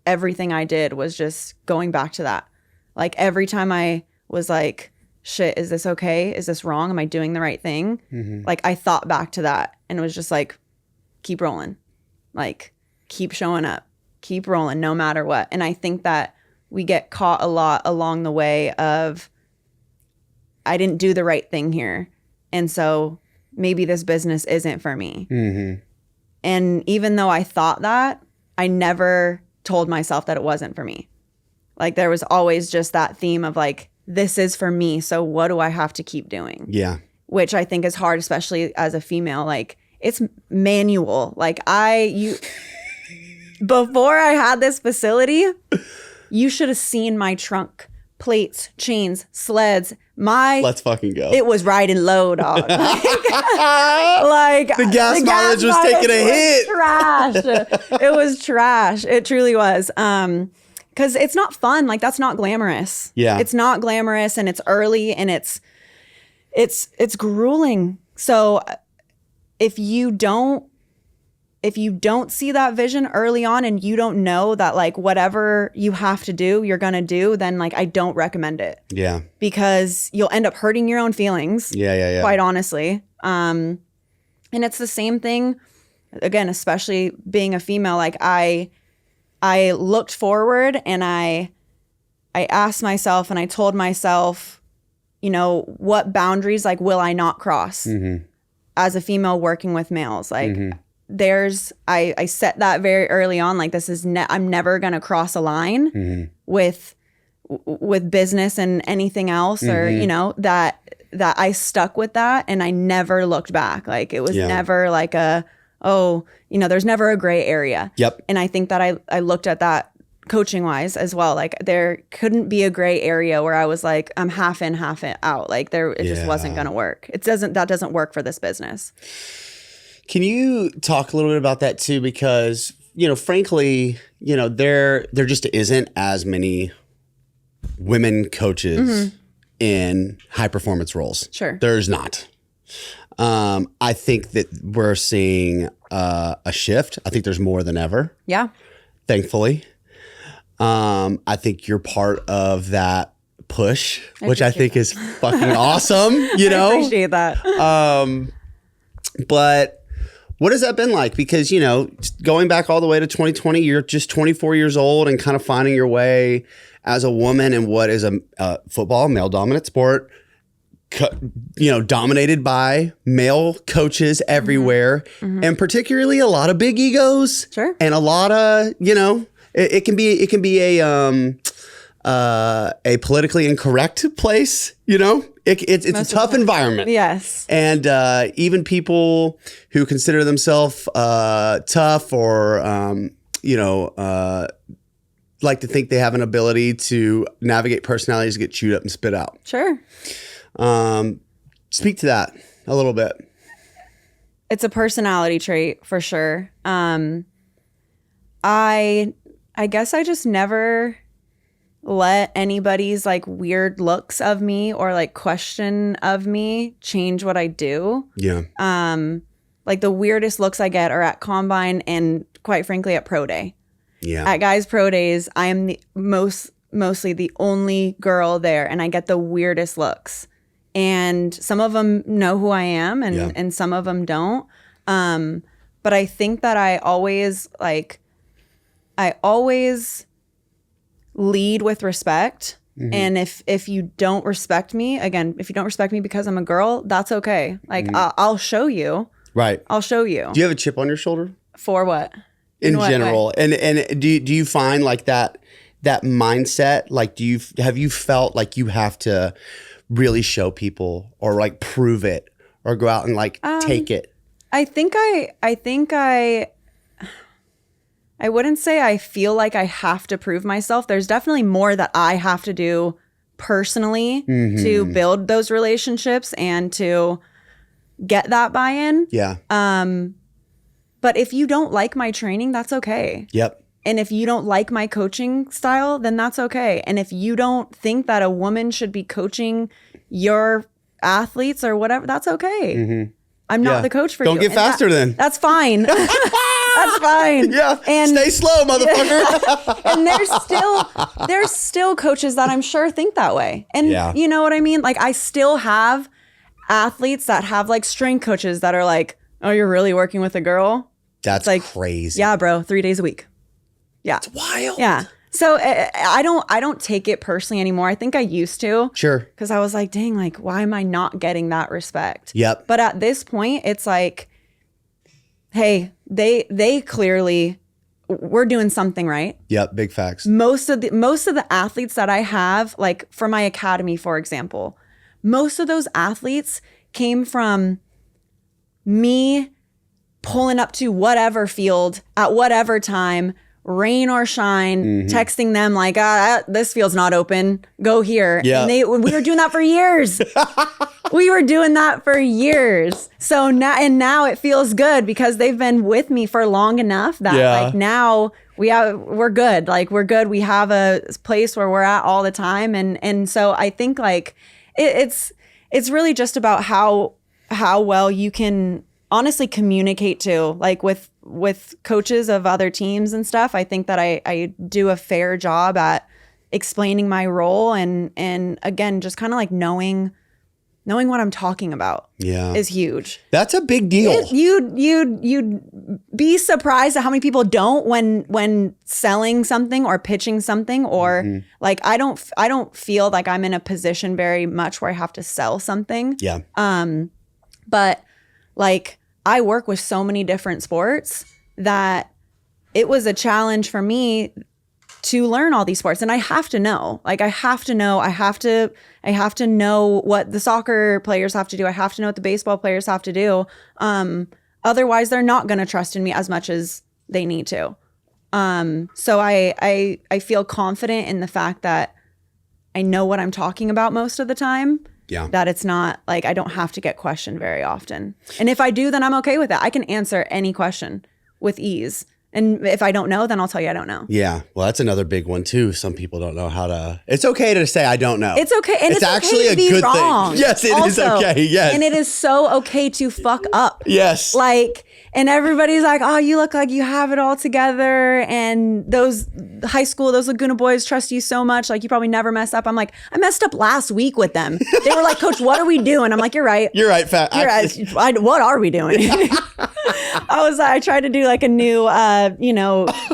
everything I did was just going back to that. Like every time I was like, shit, is this okay? Is this wrong? Am I doing the right thing? Like I thought back to that and it was just like, keep rolling, like keep showing up, keep rolling no matter what. And I think that we get caught a lot along the way of, I didn't do the right thing here. And so maybe this business isn't for me. And even though I thought that, I never told myself that it wasn't for me. Like there was always just that theme of like, this is for me. So what do I have to keep doing? Yeah. Which I think is hard, especially as a female. Like it's manual. Like before I had this facility, you should have seen my trunk. Plates, chains, sleds. Let's fucking go. It was riding low, dog. Like the gas mileage was taking a hit. Trash. It was trash. It truly was. Because it's not fun. Like that's not glamorous. Yeah. It's not glamorous, and it's early, and it's grueling. So if you don't see that vision early on and you don't know that like whatever you have to do, you're going to do, then like I don't recommend it. Yeah. Because you'll end up hurting your own feelings. Yeah. Quite honestly. And it's the same thing, again, especially being a female. Like I looked forward and I asked myself and I told myself, what boundaries like will I not cross as a female working with males? Like I set that very early on, like this is I'm never going to cross a line with business and anything else or that I stuck with that and I never looked back. Like it was never like there's never a gray area. Yep. And I think that I looked at that coaching wise as well. Like there couldn't be a gray area where I was like, I'm half in, half out. Like it just wasn't going to work. That doesn't work for this business. Can you talk a little bit about that too? Because, frankly, there just isn't as many women coaches in high performance roles. Sure. There's not. I think that we're seeing a shift. I think there's more than ever. Yeah. Thankfully. I think you're part of that push, which I think is fucking awesome. I appreciate that. But what has that been like? Because, going back all the way to 2020, you're just 24 years old and kind of finding your way as a woman in what is a football, male dominant sport, dominated by male coaches everywhere, and particularly a lot of big egos. Sure. And a lot of, it can be a politically incorrect place, It's a tough environment. Yes. And even people who consider themselves tough or, like to think they have an ability to navigate personalities, get chewed up and spit out. Sure. Speak to that a little bit. It's a personality trait for sure. I guess I just never let anybody's like weird looks of me or like question of me change what I do. Yeah. Like the weirdest looks I get are at combine and quite frankly at pro day. Yeah. At guys pro days, I am the mostly the only girl there and I get the weirdest looks. And some of them know who I am and some of them don't. But I think that I always lead with respect. And if you don't respect me, because I'm a girl, that's okay. Like I'll show you. Right. I'll show you. Do you have a chip on your shoulder? For what? In general. And do you find like that mindset, like have you felt like you have to really show people or like prove it or go out and like take it? I wouldn't say I feel like I have to prove myself. There's definitely more that I have to do personally to build those relationships and to get that buy-in. Yeah. But if you don't like my training, that's okay. Yep. And if you don't like my coaching style, then that's okay. And if you don't think that a woman should be coaching your athletes or whatever, that's okay. I'm not the coach for you. Don't get faster then. That's fine. That's fine. Yeah. And stay slow, motherfucker. And there's still coaches that I'm sure think that way. And you know what I mean? Like I still have athletes that have like strength coaches that are like, oh, you're really working with a girl? That's like, crazy. Yeah, bro. 3 days a week. Yeah. It's wild. Yeah. So I don't take it personally anymore. I think I used to. Sure. Because I was like, dang, like, why am I not getting that respect? Yep. But at this point, it's like, hey, they clearly, we're doing something right. Yep. Big facts. Most of the athletes that I have, like for my academy, for example, most of those athletes came from me pulling up to whatever field at whatever time, rain or shine, texting them like, this field's not open, go here. Yeah. And we were doing that for years. We were doing that for years. So now it feels good because they've been with me for long enough that like now we're good. Like we're good. We have a place where we're at all the time. And so I think like it's really just about how well you can honestly communicate to, like with coaches of other teams and stuff. I think that I do a fair job at explaining my role and again, just kind of like knowing what I'm talking about is huge. That's a big deal. You'd be surprised at how many people don't when selling something or pitching something or like I don't feel like I'm in a position very much where I have to sell something. Yeah. But like I work with so many different sports that it was a challenge for me to learn all these sports. And I have to know, I have to know what the soccer players have to do. I have to know what the baseball players have to do. Otherwise they're not going to trust in me as much as they need to. So I feel confident in the fact that I know what I'm talking about most of the time. Yeah. That it's not like I don't have to get questioned very often. And if I do, then I'm okay with it. I can answer any question with ease. And if I don't know, then I'll tell you I don't know. Yeah. Well, that's another big one too. Some people don't know how to. It's okay to say I don't know. It's okay. And it's actually okay to a be good wrong. thing. Yes, it is okay. Yes. And it is so okay to fuck up. Yes. Like, and everybody's like, oh, you look like you have it all together. And those high school, those Laguna boys trust you so much. Like, you probably never mess up. I'm like, I messed up last week with them. They were like, Coach, what are we doing? I'm like, you're right. You're right. You're right. What are we doing? I tried to do like a new,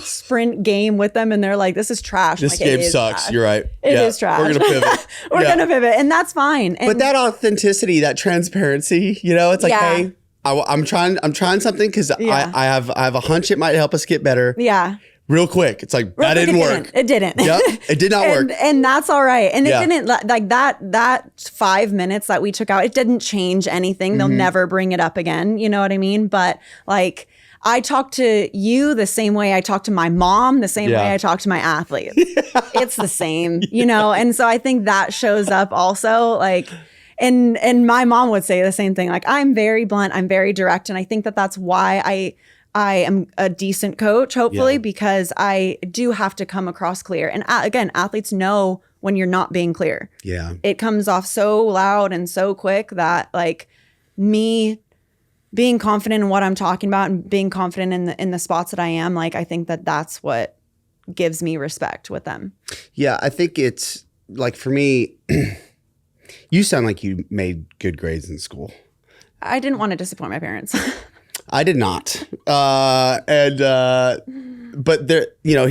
sprint game with them. And they're like, this is trash. This game sucks. Trash. You're right. It is trash. We're going to pivot. We're going to pivot. And that's fine. And but that authenticity, that transparency, it's like, hey, I'm trying something because I have a hunch it might help us get better. Yeah. Real quick. It's like, that didn't work. It didn't. Yep. It did not work. And that's all right. And it didn't, like that 5 minutes that we took out, it didn't change anything. They'll never bring it up again. You know what I mean? But like, I talk to you the same way I talk to my mom, the same way I talk to my athletes. It's the same, And so I think that shows up also, like, and my mom would say the same thing. Like, I'm very blunt, I'm very direct. And I think that that's why I am a decent coach, hopefully, because I do have to come across clear. And again, athletes know when you're not being clear. Yeah. It comes off so loud and so quick that like me being confident in what I'm talking about and being confident in the spots that I am, like, I think that that's what gives me respect with them. Yeah. I think it's like, for me, you sound like you made good grades in school. I didn't want to disappoint my parents. I did not. But there,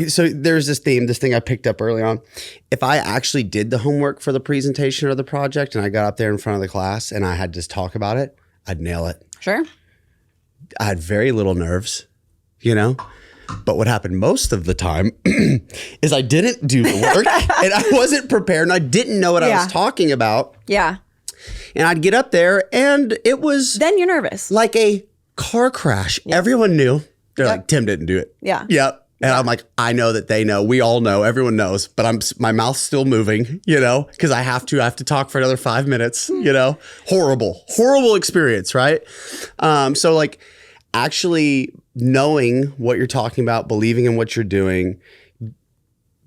so there's this thing I picked up early on. If I actually did the homework for the presentation or the project and I got up there in front of the class and I had to talk about it, I'd nail it. Sure. I had very little nerves, But what happened most of the time is I didn't do the work and I wasn't prepared and I didn't know what I was talking about. Yeah. And I'd get up there and it was... Then you're nervous. Like a car crash. Yep. Everyone knew. They're like, Tim didn't do it. Yeah. Yep. And I'm like, I know that they know. We all know. Everyone knows. But my mouth's still moving, because I have to talk for another 5 minutes, Horrible experience, right? So like actually knowing what you're talking about, believing in what you're doing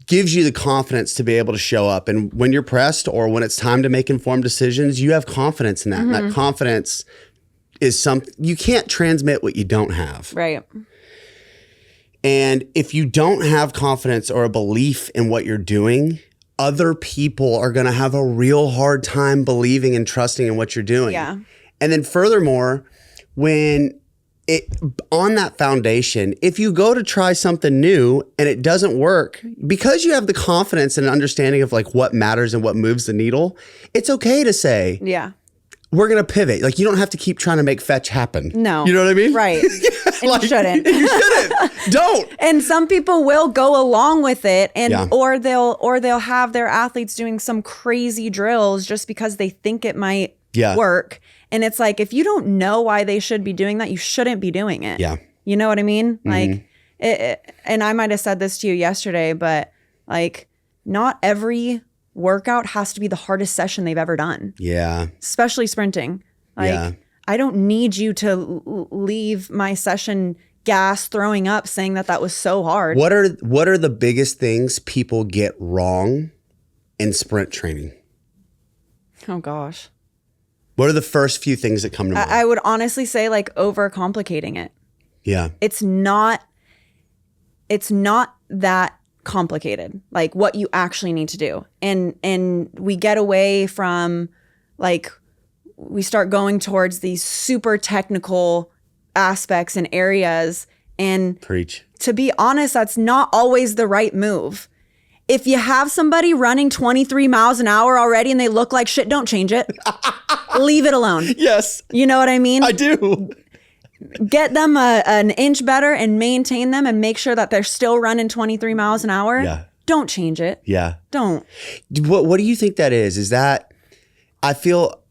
gives you the confidence to be able to show up. And when you're pressed or when it's time to make informed decisions, you have confidence in that. Mm-hmm. And that confidence is something you can't transmit what you don't have. Right. And if you don't have confidence or a belief in what you're doing, other people are going to have a real hard time believing and trusting in what you're doing. Yeah. And then furthermore, on that foundation, if you go to try something new and it doesn't work, because you have the confidence and understanding of like what matters and what moves the needle, it's okay to say, we're going to pivot. Like, you don't have to keep trying to make fetch happen. No. You know what I mean? Right. And like, you shouldn't. You shouldn't. Don't. And some people will go along with it or they'll have their athletes doing some crazy drills just because they think it might work. And it's like, if you don't know why they should be doing that, you shouldn't be doing it. Yeah. You know what I mean? Mm-hmm. Like, and I might have said this to you yesterday, but like, not every workout has to be the hardest session they've ever done. Yeah. Especially sprinting. Like, I don't need you to leave my session gas, throwing up, saying that was so hard. What are the biggest things people get wrong in sprint training? Oh gosh. What are the first few things that come to mind? I would honestly say like overcomplicating it. Yeah. It's not that complicated, like what you actually need to do. And we get away from like, we start going towards these super technical aspects and areas. And preach. To be honest, that's not always the right move. If you have somebody running 23 miles an hour already and they look like shit, don't change it. Leave it alone. Yes. You know what I mean? I do. Get them an inch better and maintain them and make sure that they're still running 23 miles an hour. Yeah. Don't change it. Yeah. Don't. What do you think that is? Is that, I feel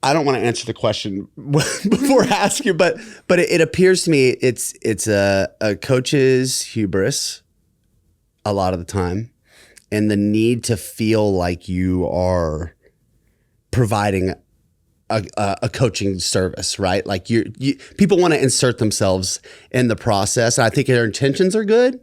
I don't want to answer the question before I ask you, but it appears to me it's a coach's hubris a lot of the time, and the need to feel like you are providing a coaching service, right? Like people want to insert themselves in the process, and I think their intentions are good.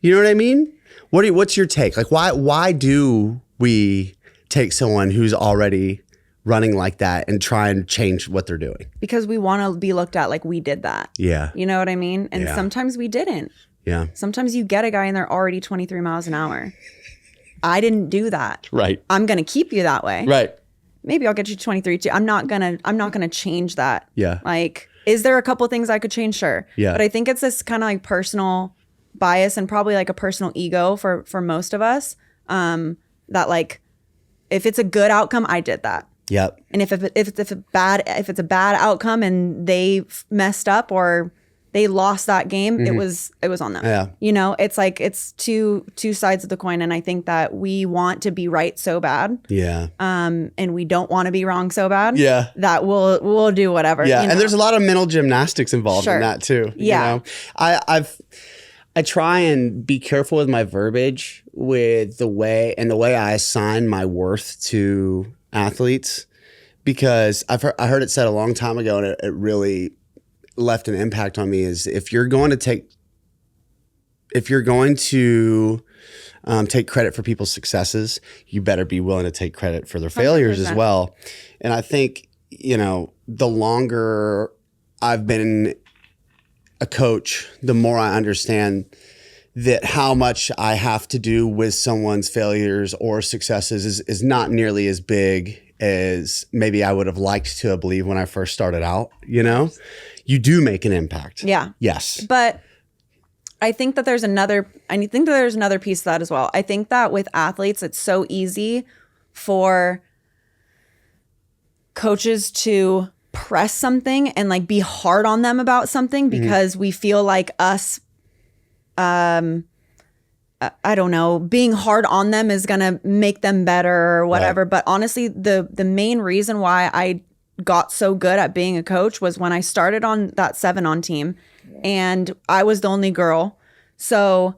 You know what I mean? What's your take? Like, why do we take someone who's already running like that and try and change what they're doing? Because we want to be looked at like we did that. Yeah. You know what I mean? And Yeah. sometimes we didn't. Yeah. Sometimes you get a guy and they're already 23 miles an hour. I didn't do that. Right. I'm going to keep you that way. Right. Maybe I'll get you 23 too. I'm not going to change that. Yeah. Like, is there a couple things I could change? Sure. Yeah. But I think it's this kind of like personal bias and probably like a personal ego for most of us. That like, if it's a good outcome, I did that. Yep. And if it's a bad outcome and they messed up or they lost that game, it was on them. Yeah. You know, it's like it's two sides of the coin, and I think that we want to be right so bad, Yeah. and we don't want to be wrong so bad. Yeah. That we'll do whatever. Yeah. you know? And there's a lot of mental gymnastics involved Sure. in that too. Yeah. You know? I try and be careful with my verbiage with the way I assign my worth to athletes, because I heard it said a long time ago, and it really left an impact on me, is if you're going to take credit for people's successes, you better be willing to take credit for their failures 100%. as well. And I think, you know, the longer I've been a coach, the more I understand that how much I have to do with someone's failures or successes is not nearly as big as maybe I would have liked to have believed when I first started out. You know, you do make an impact. Yeah. Yes. But I think that there's another piece to that as well. I think that with athletes, it's so easy for coaches to press something and like be hard on them about something because we feel like us, I don't know, being hard on them is going to make them better or whatever. Right. But honestly, the main reason why I got so good at being a coach was when I started on that 7-on team and I was the only girl. So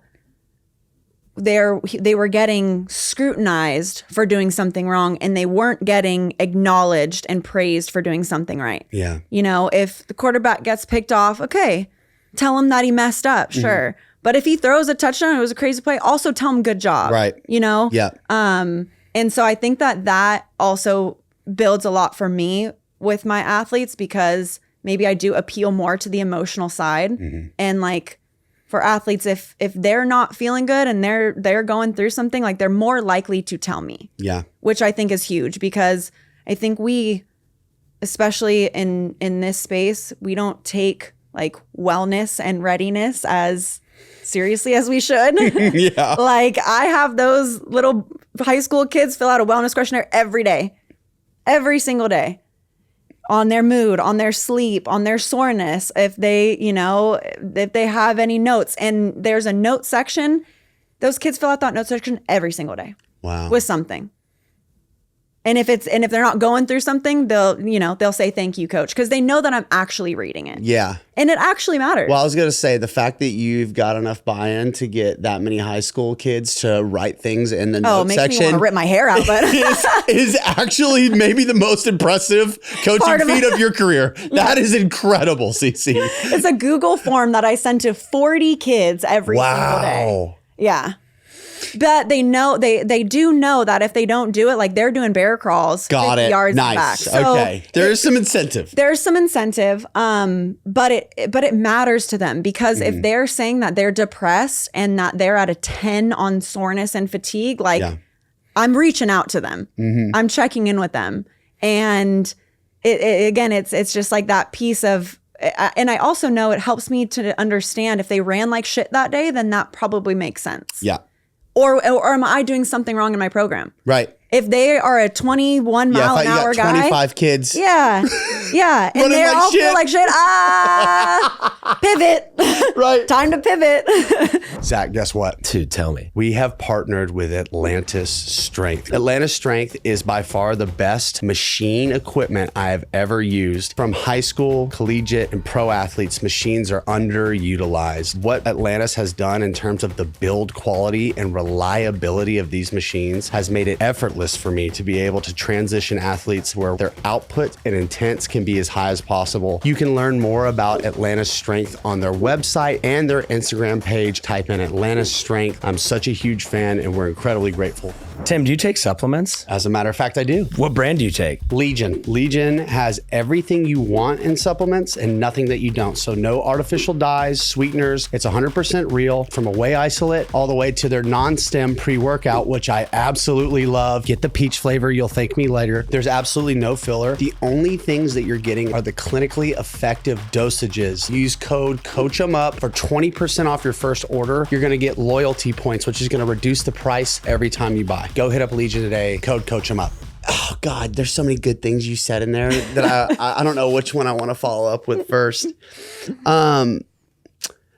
they were getting scrutinized for doing something wrong, and they weren't getting acknowledged and praised for doing something right. Yeah. You know, if the quarterback gets picked off, okay, tell him that he messed up, sure. But if he throws a touchdown, it was a crazy play, also tell him good job. Right. You know? Yeah. And so I think that also builds a lot for me with my athletes, because maybe I do appeal more to the emotional side. And like for athletes, if they're not feeling good and they're going through something, like they're more likely to tell me. Yeah. Which I think is huge, because I think we, especially in this space, we don't take like wellness and readiness as seriously as we should. Yeah. Like I have those little high school kids fill out a wellness questionnaire every day, every single day, on their mood, on their sleep, on their soreness, if they have any notes. And there's a note section. Those kids fill out that note section every single day. Wow. With something. And if they're not going through something, they'll say thank you, coach, because they know that I'm actually reading it. Yeah. And it actually matters. Well, I was going to say, the fact that you've got enough buy-in to get that many high school kids to write things in the note it makes me section want to rip my hair out, but is actually maybe the most impressive coaching feat of your career. That is incredible, Cici. it's a Google form that I send to 40 kids every single day. Wow. Yeah. But they know they do know that if they don't do it, like they're doing bear crawls, Got 50 it. yards Nice. back. So okay. There's some incentive. There's some incentive, but it matters to them, because if they're saying that they're depressed and that they're at a 10 on soreness and fatigue, like I'm reaching out to them. I'm checking in with them, and it's just like that piece of. And I also know it helps me to understand if they ran like shit that day, then that probably makes sense. Yeah. Or am I doing something wrong in my program? Right. if they are a 21 mile an hour guy, 25 kids. Yeah. Yeah. And they all feel like shit. Pivot. Right. Time to pivot. Zach, guess what? Dude, tell me. We have partnered with Atlantis Strength. Atlantis Strength is by far the best machine equipment I have ever used. From high school, collegiate, and pro athletes, machines are underutilized. What Atlantis has done in terms of the build quality and reliability of these machines has made it effortless for me to be able to transition athletes where their output and intents can be as high as possible. You can learn more about Atlantis Strength on their website and their Instagram page. Type in Atlantis Strength. I'm such a huge fan and we're incredibly grateful. Tim, do you take supplements? As a matter of fact, I do. What brand do you take? Legion. Legion has everything you want in supplements and nothing that you don't. So no artificial dyes, sweeteners. It's 100% real, from a whey isolate all the way to their non-stem pre-workout, which I absolutely love. Get the peach flavor. You'll thank me later. There's absolutely no filler. The only things that you're getting are the clinically effective dosages. Use code coachemup for 20% off your first order. You're going to get loyalty points, which is going to reduce the price every time you buy. Go hit up Legion today. Code coachemup. Oh God, there's so many good things you said in there that I don't know which one I want to follow up with first.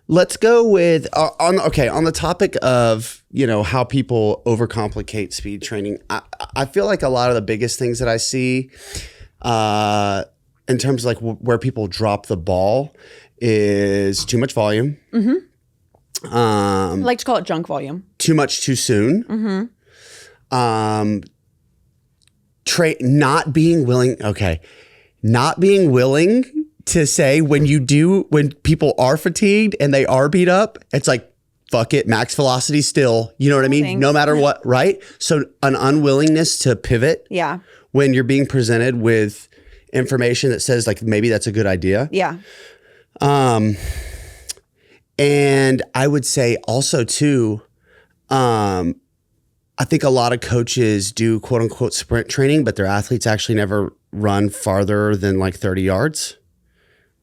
Let's go with on the topic of, you know, how people overcomplicate speed training. I feel like a lot of the biggest things that I see in terms of like where people drop the ball is too much volume. Mm-hmm. I like to call it junk volume. Too much too soon. Mm-hmm. Not being willing to say when people are fatigued and they are beat up, it's like, fuck it, max velocity still, you know what I mean? Thanks. No matter what, right? So an unwillingness to pivot. Yeah. When you're being presented with information that says like, maybe that's a good idea. Yeah. And I would say also too, I think a lot of coaches do quote unquote sprint training, but their athletes actually never run farther than like 30 yards,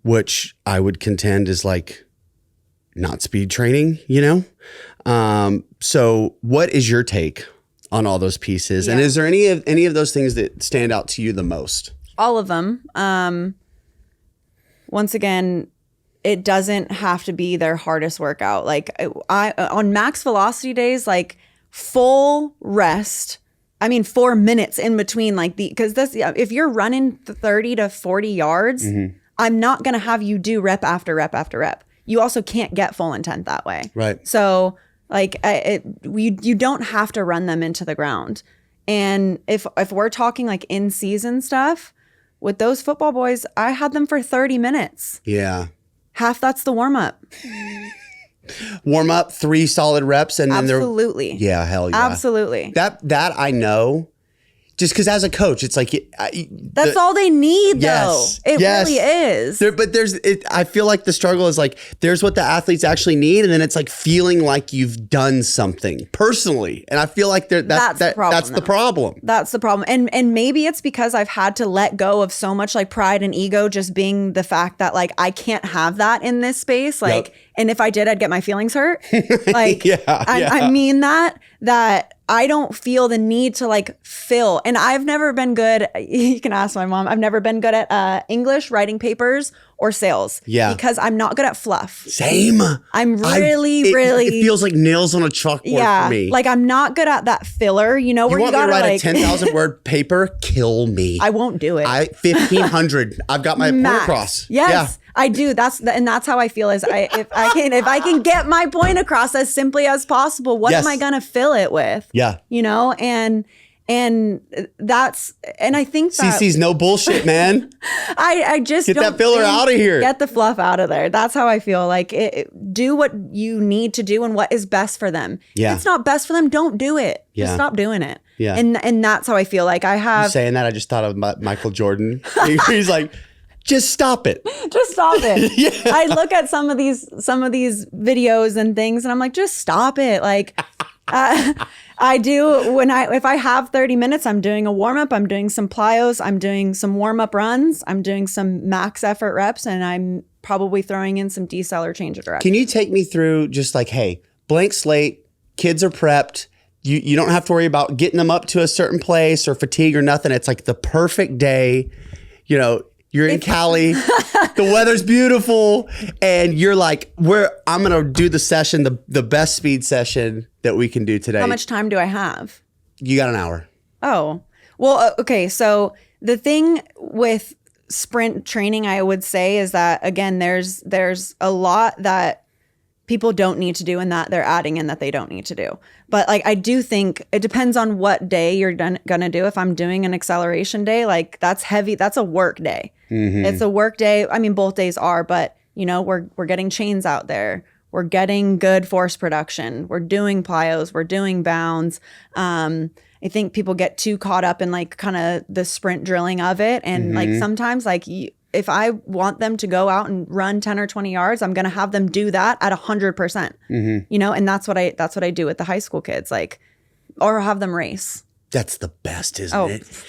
which I would contend is like not speed training, you know? So what is your take on all those pieces? Yeah. And is there any of those things that stand out to you the most? All of them. Once again, it doesn't have to be their hardest workout. Like on max velocity days, like full rest. I mean, 4 minutes in between, like because if you're running 30 to 40 yards, mm-hmm. I'm not going to have you do rep after rep after rep. You also can't get full intent that way. Right. So like you don't have to run them into the ground. And if we're talking like in season stuff with those football boys, I had them for 30 minutes. Yeah. Half that's the warm up. Warm up, 3 solid reps, and then absolutely. Yeah, hell yeah, absolutely. That I know, just because as a coach, it's like that's all they need, yes, though. It really is. But I feel like the struggle is like there's what the athletes actually need, and then it's like feeling like you've done something personally, and I feel like that's the problem. That's the problem, and maybe it's because I've had to let go of so much like pride and ego, just being the fact that like I can't have that in this space, like. Yep. And if I did, I'd get my feelings hurt. Like, I mean that I don't feel the need to like fill. And I've never been good. You can ask my mom. I've never been good at English, writing papers, or sales. Yeah. Because I'm not good at fluff. Same. I'm really. It feels like nails on a chalkboard for me. Like I'm not good at that filler, you know, where you gotta write like a 10,000 word paper, kill me. I won't do it. 1,500. I've got my point across. Yes. Yeah. I do. That's how I feel. Is if I can get my point across as simply as possible, what am I gonna fill it with? Yeah, you know, and that's I think that Cici's no bullshit, man. I just get that filler out of here. Get the fluff out of there. That's how I feel. Like do what you need to do and what is best for them. Yeah, if it's not best for them, don't do it. Yeah. Just stop doing it. Yeah, and that's how I feel. Like I have you saying that. I just thought of Michael Jordan. He's like. Just stop it. Just stop it. Yeah. I look at some of these videos and things and I'm like, just stop it. Like I do if I have 30 minutes, I'm doing a warm up, I'm doing some plyos, I'm doing some warm up runs, I'm doing some max effort reps, and I'm probably throwing in some decel or change of direction. Can you take me through just like, hey, blank slate, kids are prepped, You don't have to worry about getting them up to a certain place or fatigue or nothing. It's like the perfect day. You know, you're in Cali, the weather's beautiful, and you're like, I'm going to do the session, the best speed session that we can do today. How much time do I have? You got an hour. Oh, well, okay. So the thing with sprint training, I would say, is that, again, there's a lot that people don't need to do and that they're adding in that they don't need to do. But like, I do think it depends on what day you're gonna do. If I'm doing an acceleration day, like that's heavy. That's a work day. Mm-hmm. It's a work day. I mean, both days are, but you know, we're getting chains out there. We're getting good force production. We're doing plyos. We're doing bounds. I think people get too caught up in like kind of the sprint drilling of it. And like sometimes like if I want them to go out and run 10 or 20 yards, I'm going to have them do that at 100%, you know? And that's what I do with the high school kids, like, or have them race. That's the best, isn't it?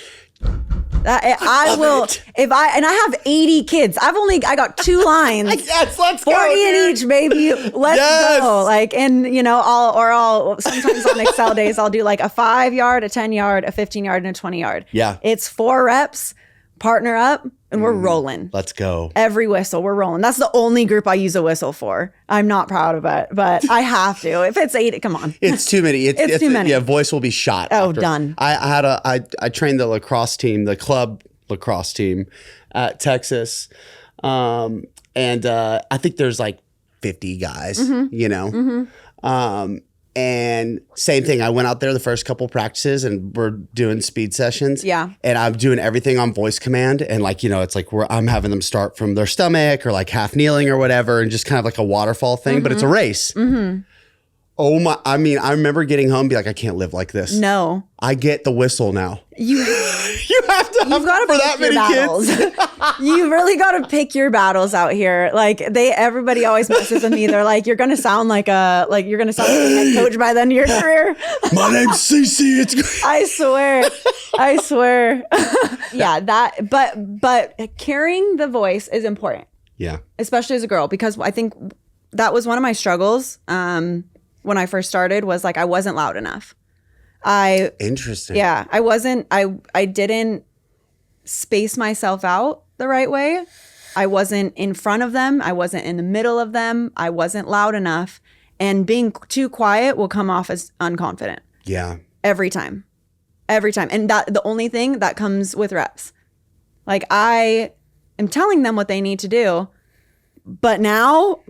I will, if I have 80 kids, I got 2 lines. Yes, let's 40 go, in each, baby. Let's go. Like, and you know, I'll sometimes on Excel days, I'll do like a 5 yard, a 10 yard, a 15 yard, and a 20 yard. Yeah. It's 4 reps, partner up, and we're rolling. Let's go. Every whistle, we're rolling. That's the only group I use a whistle for. I'm not proud of it, but I have to. If it's 8, come on. It's too many. It's too many. Yeah, voice will be shot. Oh, done. I trained the lacrosse team, the club lacrosse team at Texas. And I think there's like 50 guys, you know? And same thing. I went out there the first couple practices and we're doing speed sessions. Yeah. And I'm doing everything on voice command. And like, you know, it's like I'm having them start from their stomach or like half kneeling or whatever and just kind of like a waterfall thing, but it's a race. Oh my, I mean, I remember getting home and be like, I can't live like this. No. I get the whistle now. You have to have for that many battles. Kids. You really got to pick your battles out here. Like everybody always messes with me. They're like, you're going to sound like a head coach by the end of your career. My name's Cici. It's great. I swear. Yeah, but carrying the voice is important. Yeah. Especially as a girl, because I think that was one of my struggles. When I first started was like, I wasn't loud enough. Interesting. Yeah, I wasn't, I didn't space myself out the right way. I wasn't in front of them. I wasn't in the middle of them. I wasn't loud enough. And being too quiet will come off as unconfident. Yeah. Every time. And that the only thing that comes with reps. Like I am telling them what they need to do. But now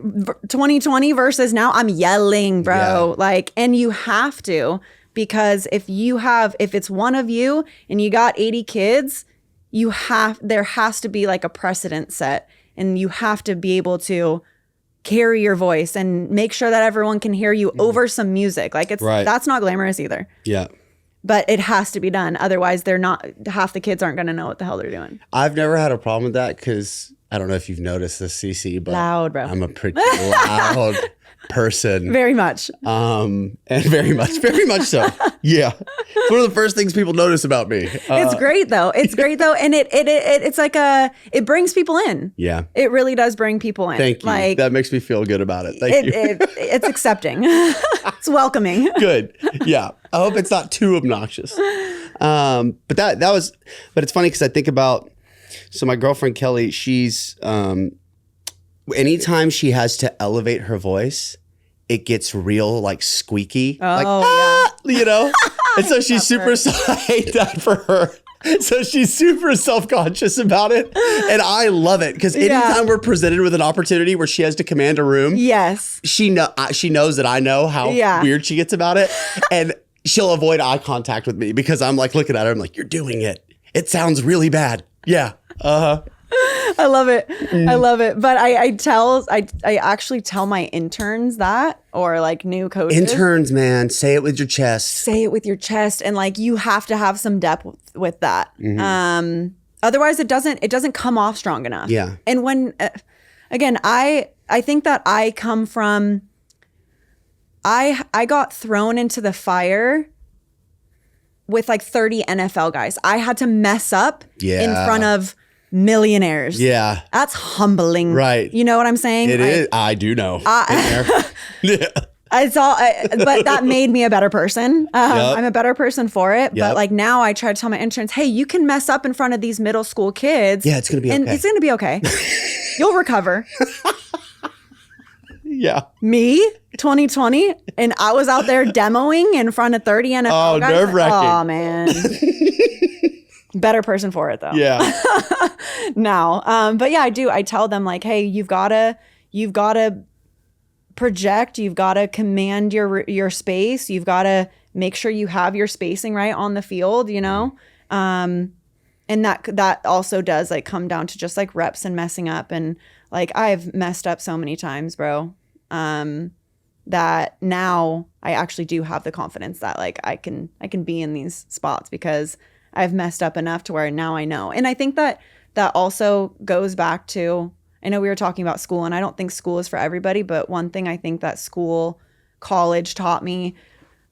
2020 versus now I'm yelling, bro. Yeah. Like, and you have to, because if it's one of you and you got 80 kids, there has to be like a precedent set and you have to be able to carry your voice and make sure that everyone can hear you over some music. Like that's not glamorous either. Yeah. But it has to be done. Otherwise half the kids aren't going to know what the hell they're doing. I've never had a problem with that because I don't know if you've noticed this, Cici, but loud, bro. I'm a pretty loud person. Very much. And very much so. Yeah. It's one of the first things people notice about me. It's great though. And it's like it brings people in. Yeah. It really does bring people in. Thank you. Like, that makes me feel good about it. Thank you. It's accepting. It's welcoming. Good. Yeah. I hope it's not too obnoxious. But it's funny because I think about, so my girlfriend Kelly, she's anytime she has to elevate her voice, it gets real like squeaky. You know? And so she's super I hate that for her. So she's super self-conscious about it. And I love it because anytime we're presented with an opportunity where she has to command a room, yes, she knows that I know how weird she gets about it. And she'll avoid eye contact with me because I'm like looking at her, I'm like, you're doing it. It sounds really bad. Yeah. I love it. I love it. But I actually tell my interns that, or like new coaches. Interns, man, say it with your chest. Say it with your chest. And like, you have to have some depth with that. Otherwise it doesn't come off strong enough. Yeah. And when, again, I think that I come from, I got thrown into the fire with like 30 NFL guys. I had to mess up in front of millionaires. Yeah. That's humbling. Right. You know what I'm saying? It is. I do know. Yeah. It's all, but that made me a better person. I'm a better person for it. But like now I try to tell my interns, hey, you can mess up in front of these middle school kids. Yeah, it's going to be okay. And it's going to be okay. You'll recover. Yeah. Me, 2020, and I was out there demoing in front of 30 NFL guys. Nerve-wracking. Oh, man. Better person for it, though. Yeah. Now. But yeah, I do. I tell them like, hey, you've got to project, you've got to command your space, you've got to make sure you have your spacing right on the field, you know. And that also does like come down to just like reps and messing up. And like I've messed up so many times, bro, that now I actually do have the confidence that like I can be in these spots because I've messed up enough to where now I know. And I think that also goes back to, I know we were talking about school, and I don't think school is for everybody, but one thing I think that college taught me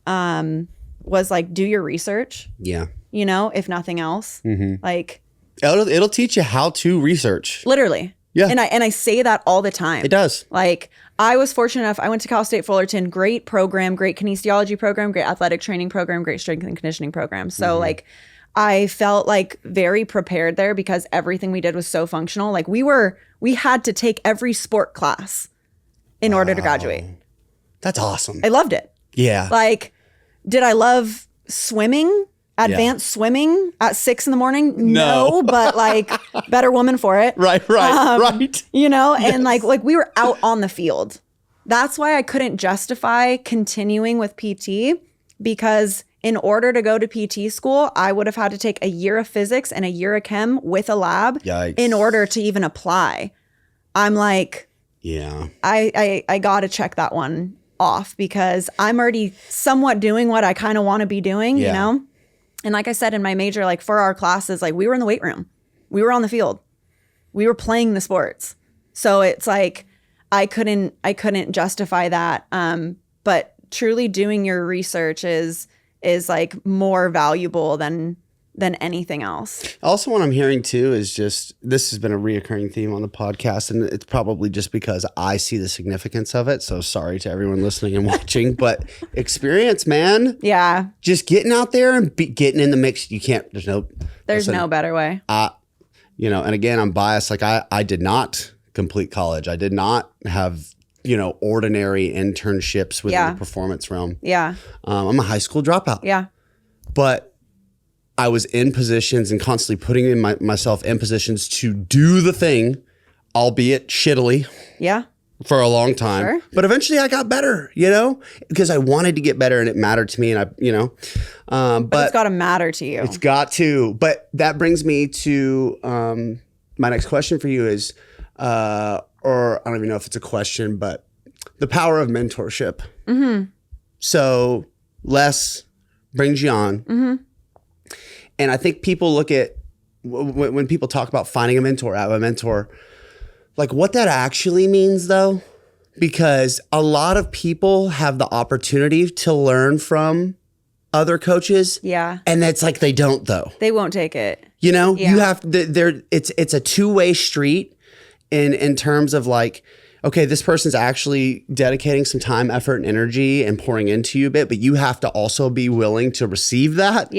was like, do your research. Yeah. You know, if nothing else. Like it'll teach you how to research. Literally. Yeah. And I say that all the time. It does. Like I was fortunate enough, I went to Cal State Fullerton, great program, great kinesiology program, great athletic training program, great strength and conditioning program. So like I felt like very prepared there because everything we did was so functional. Like we had to take every sport class in order to graduate. That's awesome. I loved it. Yeah. Like, did I love swimming? Advanced swimming at 6 a.m? No, but like better woman for it. Right. You know, and like we were out on the field. That's why I couldn't justify continuing with PT, because in order to go to PT school, I would have had to take a year of physics and a year of chem with a lab. Yikes. In order to even apply. I'm like, yeah, I got to check that one off because I'm already somewhat doing what I kind of want to be doing, you know? And like I said, in my major, like for our classes, like we were in the weight room, we were on the field, we were playing the sports. So it's like, I couldn't justify that. But truly doing your research is like more valuable than anything else. Also, what I'm hearing too is just, this has been a reoccurring theme on the podcast, and it's probably just because I see the significance of it. So sorry to everyone listening and watching, but experience, man. Yeah. Just getting out there and getting in the mix. You can't, There's no better way. You know, and again, I'm biased. Like I did not complete college. I did not have, you know, ordinary internships within the performance realm. Yeah. I'm a high school dropout. Yeah. But I was in positions and constantly putting myself in positions to do the thing, albeit shittily. Yeah. For a long time. Sure. But eventually I got better, you know, because I wanted to get better and it mattered to me. And but it's got to matter to you. It's got to. But that brings me to my next question for you is, or I don't even know if it's a question, but the power of mentorship. So Les brings you on. And I think people look at, when people talk about finding a mentor, like what that actually means though, because a lot of people have the opportunity to learn from other coaches. Yeah. And it's like, they don't though. They won't take it. You know, you have, it's a two-way street in terms of like, okay, this person's actually dedicating some time, effort, and energy and pouring into you a bit, but you have to also be willing to receive that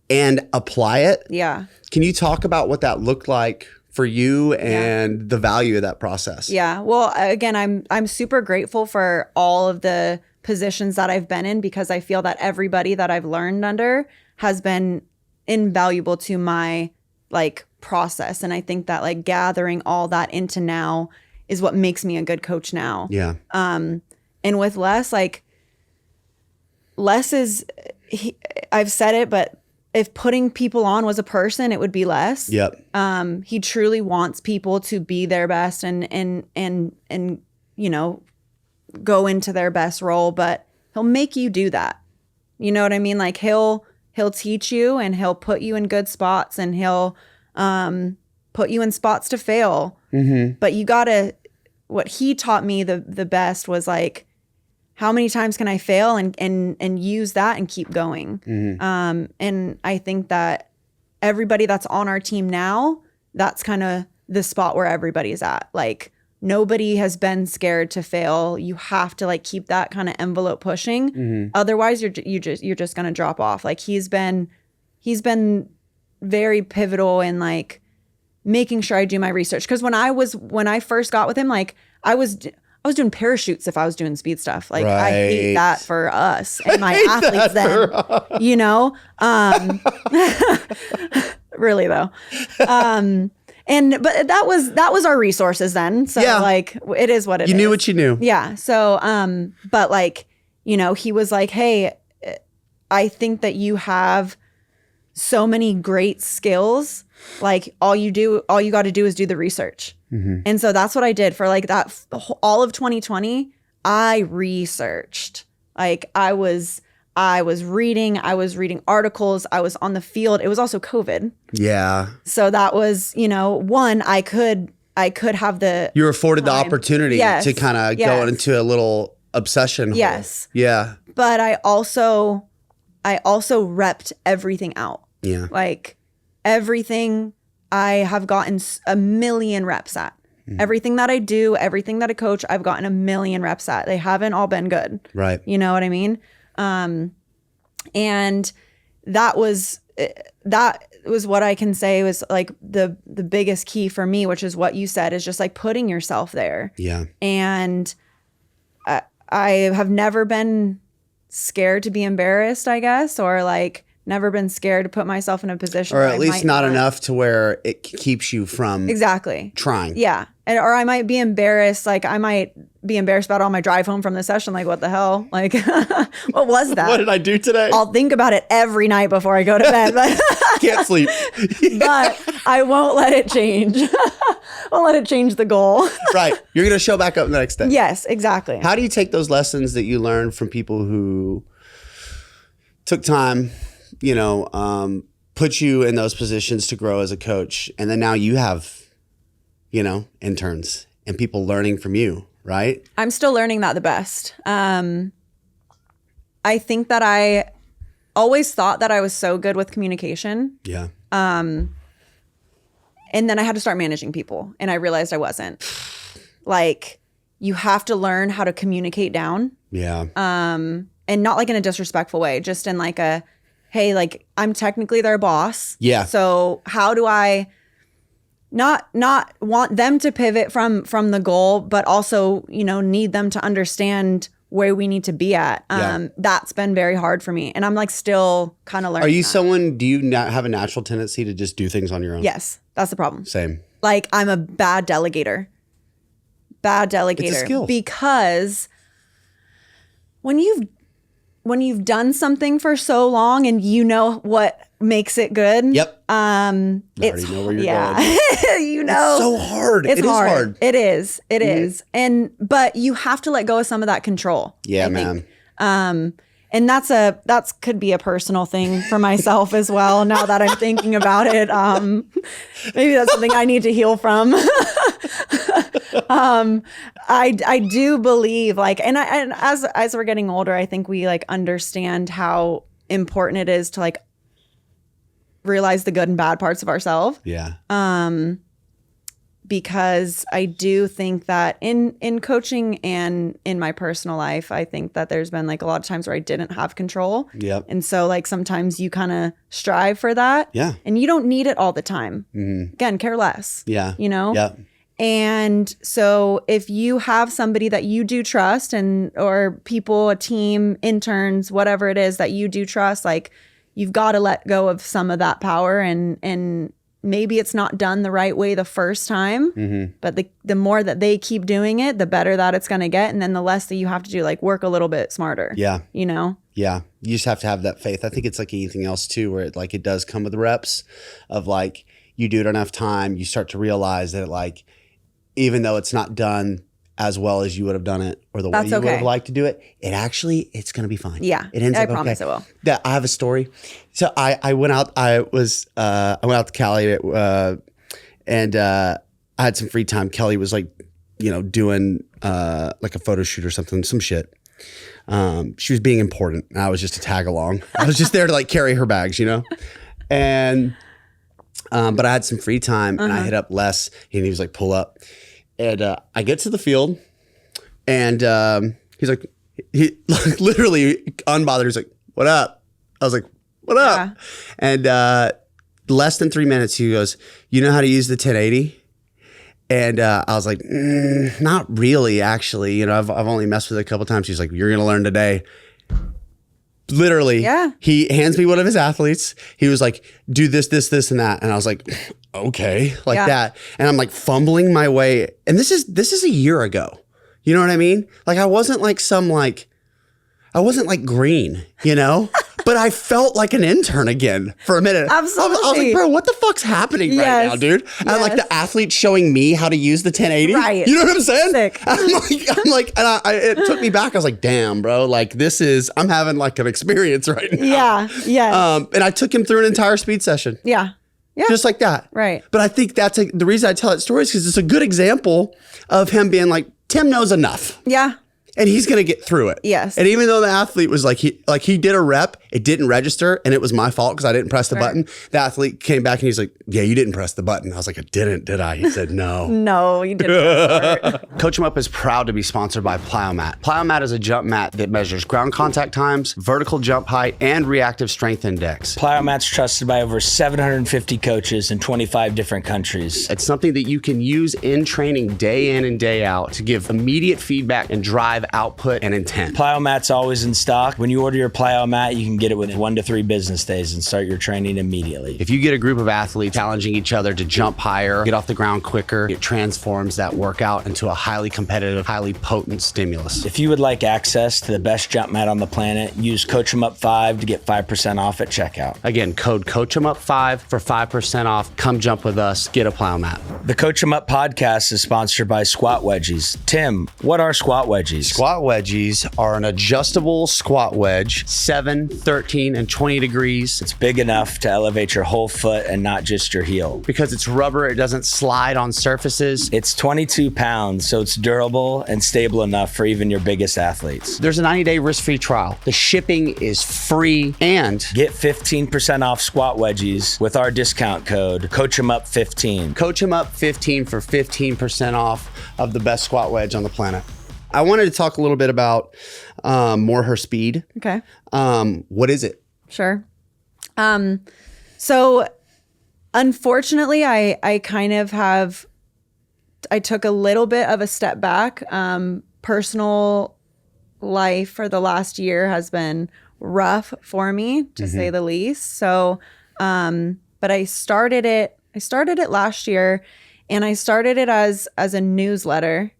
and apply it. Yeah. Can you talk about what that looked like for you and the value of that process? Yeah. Well, again, I'm super grateful for all of the positions that I've been in because I feel that everybody that I've learned under has been invaluable to my like process. And I think that like gathering all that into now is what makes me a good coach now. Yeah. And with Les, like Les is, I've said it, but if putting people on was a person, it would be Les. Yep. He truly wants people to be their best and you know, go into their best role, but he'll make you do that. You know what I mean? Like he'll teach you and he'll put you in good spots and he'll put you in spots to fail. But you gotta, what he taught me the best was like, how many times can I fail and use that and keep going? And I think that everybody that's on our team now, that's kind of the spot where everybody's at. Like nobody has been scared to fail. You have to like keep that kind of envelope pushing. Otherwise, you're just gonna drop off. Like he's been very pivotal in like making sure I do my research. Because when I first got with him, like I was doing parachutes if I was doing speed stuff. Like I hate that for us and my athletes then, you know? Really though. But that was our resources then. So like it is what it is. You knew what you knew. Yeah. So, but like, you know, he was like, hey, I think that you have so many great skills. Like all you got to do is do the research. And so that's what I did for like that all of 2020. I researched. Like I was reading articles. I was on the field. It was also COVID. Yeah. So that was, you know, one, I could have the You were afforded the opportunity Yes. to kind of go into a little obsession hole. Yes. Yeah. But I also repped everything out. Yeah. Like everything I have gotten a million reps at. Everything that I do, everything that I coach, I've gotten a million reps at. They haven't all been good. Right. You know what I mean? And that was what I can say was like the biggest key for me, which is what you said, is just like putting yourself there. Yeah. And I have never been scared to be embarrassed, I guess, or like never been scared to put myself in a position Or where at I least might not enough to where it keeps you from trying. Yeah. Or I might be embarrassed. Like I might be embarrassed about on my drive home from the session. Like, what the hell? Like, what was that? What did I do today? I'll think about it every night before I go to bed. But Can't sleep. but I won't let it change. Won't let it change the goal. Right. You're going to show back up the next day. Yes, exactly. How do you take those lessons that you learned from people who took time, you know, put you in those positions to grow as a coach, and then now you have, you know, interns and people learning from you, right? I'm still learning that the best. I think that I always thought that I was so good with communication. Yeah. And then I had to start managing people, and I realized I wasn't. Like, you have to learn how to communicate down. Yeah. And not like in a disrespectful way, just in like a, hey, like I'm technically their boss. Yeah. So how do I not want them to pivot from the goal, but also, you know, need them to understand where we need to be at. That's been very hard for me. And I'm like still kind of learning. Are you that. someone, do you not have a natural tendency to just do things on your own? Yes, that's the problem. Same. Like I'm a bad delegator. It's a skill. Because when you've done something for so long and you know what makes it good. Yep. It's know where you're going. you know. It's so hard. It is hard. It is. It Mm-hmm. is. But you have to let go of some of that control. Yeah, I man. think. And that's could be a personal thing for myself as well. Now that I'm thinking about it, maybe that's something I need to heal from. I do believe like, and as we're getting older, I think we like understand how important it is to like realize the good and bad parts of ourselves. Yeah. Because I do think that in coaching and in my personal life, I think that there's been like a lot of times where I didn't have control. Yep. And so like sometimes you kind of strive for that. Yeah. And you don't need it all the time. Mm-hmm. Again, care less. Yeah. You know? Yeah. And so if you have somebody that you do trust or people, a team, interns, whatever it is that you do trust, like you've got to let go of some of that power and maybe it's not done the right way the first time, Mm-hmm. but the more that they keep doing it, the better that it's going to get. And then the less that you have to do, like work a little bit smarter. Yeah. You know? Yeah. You just have to have that faith. I think it's like anything else too, where it does come with the reps of like, you do it enough time, you start to realize that like, even though it's not done as well as you would have done it or the way you would have liked to do it, it's going to be fine. Yeah. It ends I up promise okay. it will. I have a story. So I went out, I went out to Cali and I had some free time. Kelly was like, you know, doing like a photo shoot or something, some shit. She was being important and I was just to tag along. I was just there to like carry her bags, you know? And, but I had some free time and I hit up Les and he was like, pull up. And I get to the field, and he's like, he literally unbothered. He's like, "What up?" I was like, "What up?" Yeah. And less than 3 minutes, he goes, "You know how to use the 1080?" And I was like, "Not really, actually. You know, I've only messed with it a couple times." He's like, "You're gonna learn today." Literally, he hands me one of his athletes. He was like, "Do this, this, this, and that." And I was like, "Okay," like that. And I'm like fumbling my way. And this is a year ago. You know what I mean? Like I wasn't like green, you know? But I felt like an intern again for a minute. Absolutely. I was like, bro, what the fuck's happening right now, dude? And like the athlete showing me how to use the 1080. Right. You know what I'm saying? Sick. I'm like, and it took me back. I was like, damn, bro, like I'm having like an experience right now. Yeah. Yeah. And I took him through an entire speed session. Yeah. Yeah. Just like that. Right. But I think the reason I tell that story is because it's a good example of him being like, Tim knows enough. Yeah. And he's going to get through it. Yes. And even though the athlete was like he did a rep, it didn't register, and it was my fault because I didn't press the button. The athlete came back and he's like, "Yeah, you didn't press the button." I was like, "I didn't, did I?" He said, "No." No, you didn't. coachemup is proud to be sponsored by Plyomat. Plyomat is a jump mat that measures ground contact times, vertical jump height, and reactive strength index. Plyomat's trusted by over 750 coaches in 25 different countries. It's something that you can use in training day in and day out to give immediate feedback and drive output and intent. Plyomat's always in stock. When you order your Plyomat, you can get it within 1 to 3 business days and start your training immediately. If you get a group of athletes challenging each other to jump higher, get off the ground quicker, it transforms that workout into a highly competitive, highly potent stimulus. If you would like access to the best jump mat on the planet, use coachemup5 to get 5% off at checkout. Again, code coachemup5 for 5% off. Come jump with us, get a Plyomat. The Coachemup podcast is sponsored by Squat Wedgies. Tim, what are Squat Wedgies? Squat wedgies are an adjustable squat wedge, 7, 13, and 20 degrees. It's big enough to elevate your whole foot and not just your heel. Because it's rubber, it doesn't slide on surfaces. It's 22 pounds, so it's durable and stable enough for even your biggest athletes. There's a 90-day risk-free trial. The shipping is free, and get 15% off Squat Wedgies with our discount code coachemup15. coachemup15 for 15% off of the best squat wedge on the planet. I wanted to talk a little bit about more her speed. Okay. What is it? Sure. So unfortunately, I kind of I took a little bit of a step back. Personal life for the last year has been rough for me, to say the least. So, but I started it last year, and I started it as a newsletter.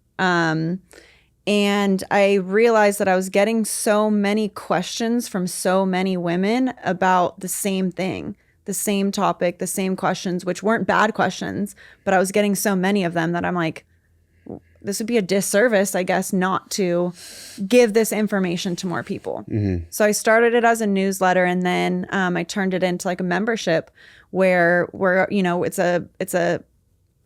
And I realized that I was getting so many questions from so many women about the same thing, the same topic, the same questions, which weren't bad questions, but I was getting so many of them that I'm like, this would be a disservice, I guess, not to give this information to more people. So I started it as a newsletter, and then I turned it into like a membership where it's a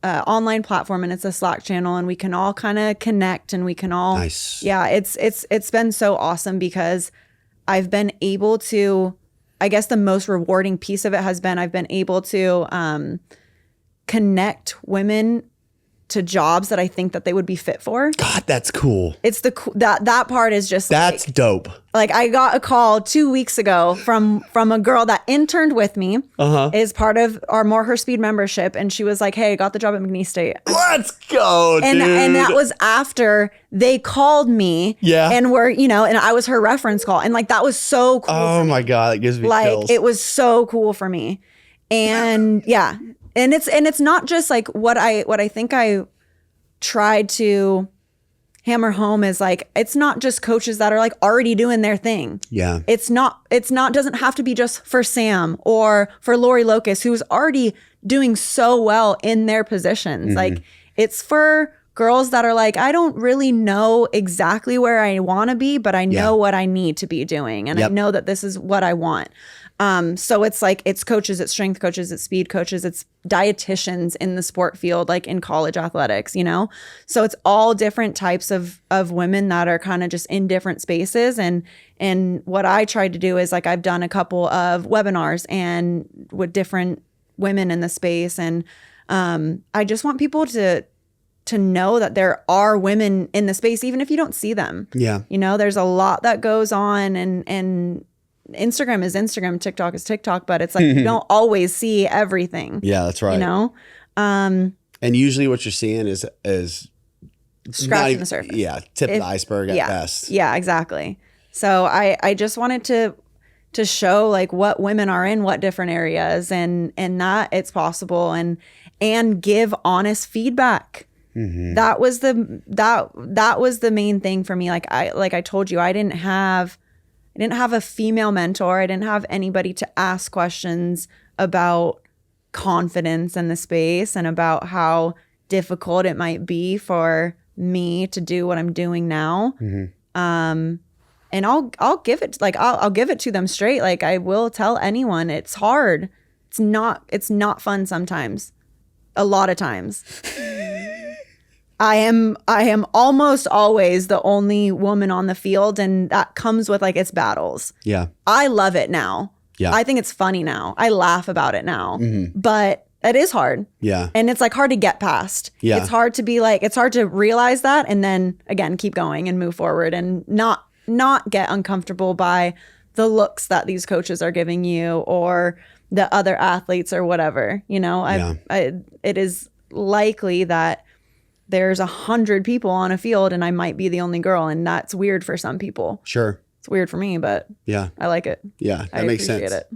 online platform, and it's a Slack channel, and we can all kind of connect, and we can all it's been so awesome because I've been able to, I guess the most rewarding piece of it has been I've been able to connect women to jobs that I think that they would be fit for. God, that's cool. It's that part is just that's dope. Like I got a call 2 weeks ago from a girl that interned with me, is part of our More Her Speed membership, and she was like, "Hey, I got the job at McNeese State." Let's go, dude. And that was after they called me, and and I was her reference call, and like that was so cool. Oh my God, it gives me chills. It was so cool for me, and and it's not just like what I think I tried to hammer home is like, it's not just coaches that are like already doing their thing. Yeah. It's not doesn't have to be just for Sam or for Lori Locust, who's already doing so well in their positions. Like it's for girls that are like, I don't really know exactly where I want to be, but I know what I need to be doing. And I know that this is what I want. So it's like, it's coaches, it's strength coaches, it's speed coaches, it's dietitians in the sport field, like in college athletics, So it's all different types of women that are kind of just in different spaces. And what I tried to do is like, I've done a couple of webinars and with different women in the space. And, I just want people to to know that there are women in the space, even if you don't see them. Yeah. You know, there's a lot that goes on, and Instagram is Instagram, TikTok is TikTok, but it's like you don't always see everything. Yeah, that's right. You know? And usually what you're seeing is Scratching the surface. Yeah, tip of the iceberg at best. Yeah, exactly. So I just wanted to show like what women are in what different areas, and that it's possible, and give honest feedback. That was the main thing for me. Like I told you, I didn't have a female mentor. I didn't have anybody to ask questions about confidence in the space and about how difficult it might be for me to do what I'm doing now. And I'll give it, like I'll give it to them straight. Like I will tell anyone it's hard. It's not fun sometimes. A lot of times. I am almost always the only woman on the field, and that comes with like its battles. Yeah. I love it now. Yeah. I think it's funny now. I laugh about it now. But it is hard. Yeah. And it's like hard to get past. Yeah. It's hard to realize that, and then again keep going and move forward, and not get uncomfortable by the looks that these coaches are giving you or the other athletes or whatever. You know, it is likely that there's 100 people on a field and I might be the only girl, and that's weird for some people. Sure. It's weird for me, but yeah, I like it. Yeah, that makes sense. I appreciate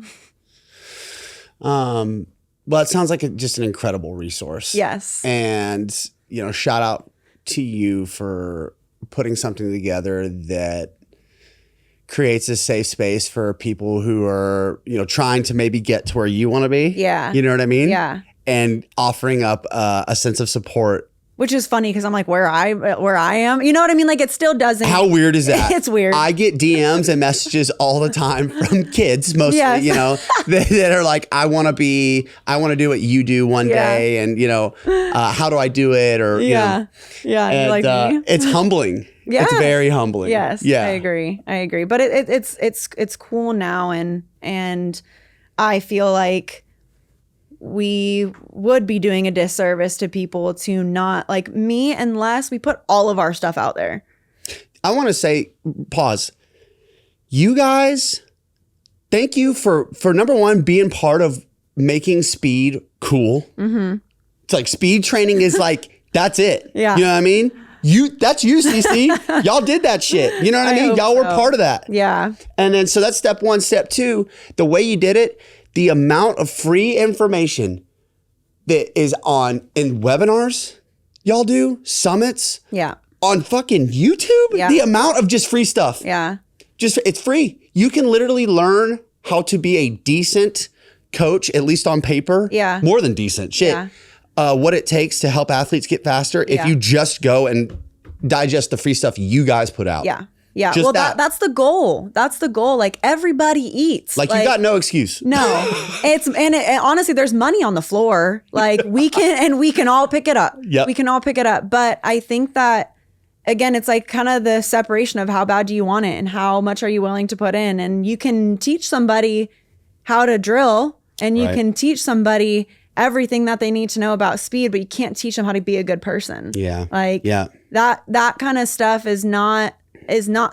it. Well, it sounds like just an incredible resource. Yes. And, you know, shout out to you for putting something together that creates a safe space for people who are, you know, trying to maybe get to where you want to be. Yeah. You know what I mean? Yeah. And offering up a sense of support. Which is funny because I'm like, where I am, you know what I mean? Like it still doesn't. How weird is that? It's weird. I get DMs and messages all the time from kids, mostly, you know, that are like, I want to do what you do one day. And, you know, how do I do it? Or, you know, and, like me. It's humbling. Yeah. It's very humbling. Yes. Yeah. I agree. But it's cool now. And I feel like we would be doing a disservice to people to not like me unless we put all of our stuff out there. I want to say, pause. You guys, thank you for number one, being part of making speed cool. It's like speed training is like, that's it. Yeah. You know what I mean? That's you, Cici. Y'all did that shit. You know what I mean? Y'all were part of that. Yeah. And then, so that's step one. Step two, the way you did it, the amount of free information that is in webinars y'all do, summits, on fucking YouTube, the amount of just free stuff. Yeah. It's free. You can literally learn how to be a decent coach, at least on paper. Yeah. More than decent. Shit. Yeah. What it takes to help athletes get faster if you just go and digest the free stuff you guys put out. Yeah. Yeah, just well, that's the goal. That's the goal. Like everybody eats. Like you got no excuse. No, and honestly, there's money on the floor. Like we can all pick it up. Yeah, we can all pick it up. But I think that again, it's like kind of the separation of how bad do you want it and how much are you willing to put in. And you can teach somebody how to drill, and you can teach somebody everything that they need to know about speed, but you can't teach them how to be a good person. Yeah, like that kind of stuff is not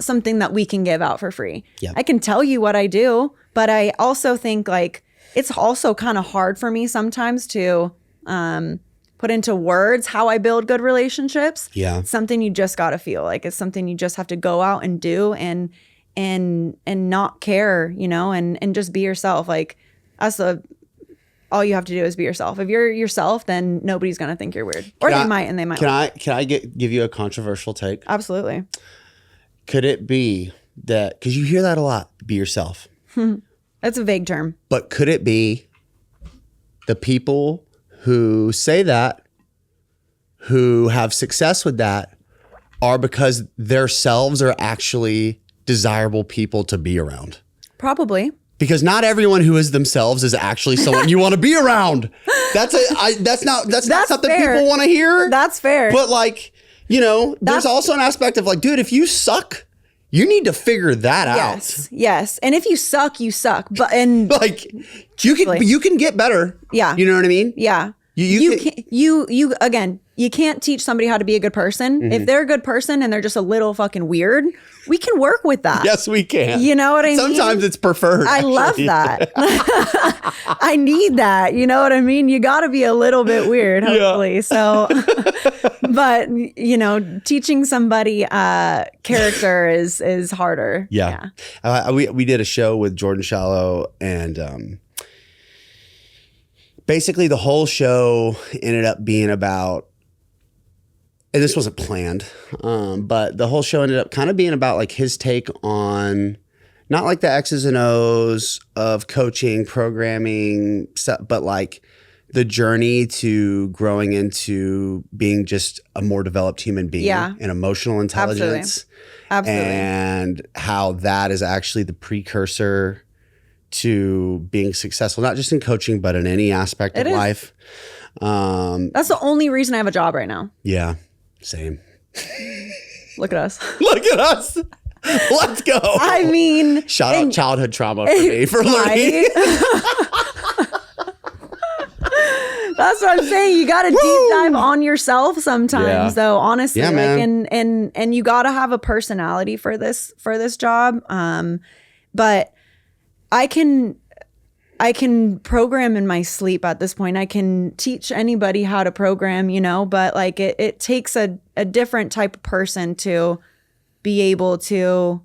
something that we can give out for free. Yep. I can tell you what I do, but I also think like it's also kind of hard for me sometimes to put into words how I build good relationships. Yeah. It's something you just got to feel like. It's something you just have to go out and do and not care, you know, and just be yourself. Like all you have to do is be yourself. If you're yourself, then nobody's going to think you're weird. Or they might. Can I give you a controversial take? Absolutely. Could it be that, because you hear that a lot, be yourself? That's a vague term. But could it be the people who say that, who have success with that, are because their selves are actually desirable people to be around? Probably. Because not everyone who is themselves is actually someone you want to be around. That's not something fair. People want to hear. That's fair. But like, you know, there's also an aspect of like, dude, if you suck, you need to figure that out. Yes. And if you suck, you suck. But like you can get better. Yeah. You know what I mean? Yeah. You again, you can't teach somebody how to be a good person. If they're a good person and they're just a little fucking weird, we can work with that. Yes, we can. You know what I mean? Sometimes it's preferred. I love that. I need that. You know what I mean? You got to be a little bit weird, hopefully. So, but teaching somebody character is harder. Yeah. We did a show with Jordan Shallow, and basically the whole show ended up being about, and this wasn't planned, but the whole show ended up kind of being about like his take on not like the X's and O's of coaching, programming, but like the journey to growing into being just a more developed human being and emotional intelligence. Absolutely. And how that is actually the precursor to being successful, not just in coaching, but in any aspect of life. That's the only reason I have a job right now. Yeah, same. Look at us. Look at us. Let's go. I mean, shout out childhood trauma for me for learning. That's what I'm saying. You got to deep dive on yourself sometimes, though. Honestly, and you got to have a personality for this job. But I can program in my sleep at this point. I can teach anybody how to program, but like it takes a different type of person to be able to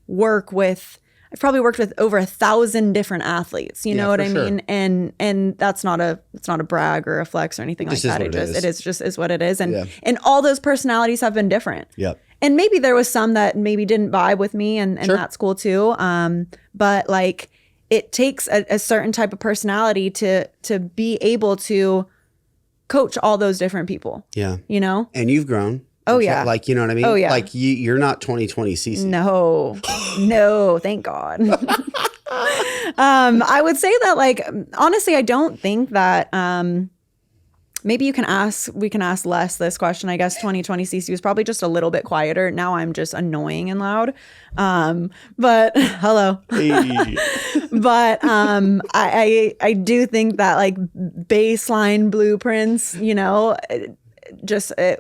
work with. I've probably worked with over 1,000 different athletes. You know what I mean? And that's not a brag or a flex or anything like that. It just is what it is. And all those personalities have been different. Yep. And maybe there was some that maybe didn't vibe with me, and that's cool too. But like it takes a certain type of personality to be able to coach all those different people. Yeah. And you've grown. Oh yeah. Like, you know what I mean? Oh yeah. Like you're not 2020 Cici. No, thank God. I would say that like, honestly, I don't think that, maybe we can ask Les this question. I guess 2020 Cici was probably just a little bit quieter. Now I'm just annoying and loud. But hello. Hey. But I do think that like baseline blueprints,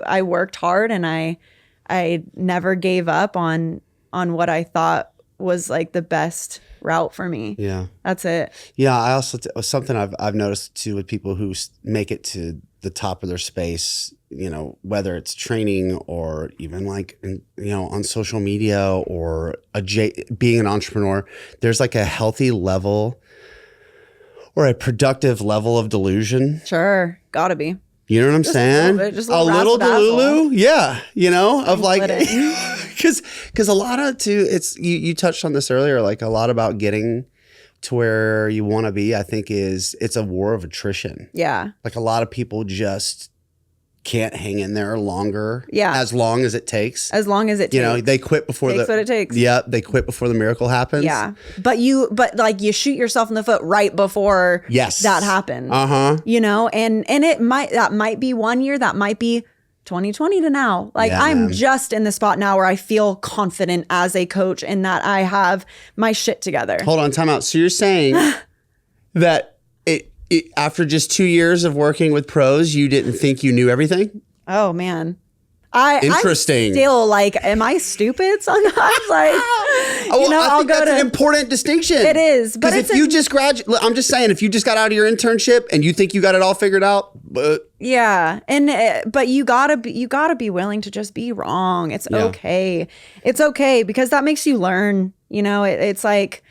I worked hard, and I never gave up on what I thought was like the best route for me. Yeah. That's it. Yeah. I also, something I've noticed too with people who make it to the top of their space, whether it's training or even like, on social media or being an entrepreneur, there's like a healthy level or a productive level of delusion. Sure. Gotta be. You know what I'm saying? A little delulu. Yeah. of like, because a lot of you touched on this earlier, like a lot about getting to where you want to be, I think it's a war of attrition. Yeah. Like a lot of people just can't hang in there longer. Yeah. As long as it takes. They quit before what it takes. Yeah. They quit before the miracle happens. Yeah. But like you shoot yourself in the foot right before that happens. And that might be 1 year, that might be 2020 to now. Like I'm just in the spot now where I feel confident as a coach and that I have my shit together. Hold on, time out. So you're saying that after just 2 years of working with pros, you didn't think you knew everything? Oh man. Interesting. I'm still like, am I stupid sometimes? Like, I think that's an important distinction. It is, but if you just graduate, I'm just saying, if you just got out of your internship and you think you got it all figured out, yeah, but you gotta be willing to just be wrong. It's okay. It's okay because that makes you learn. It's like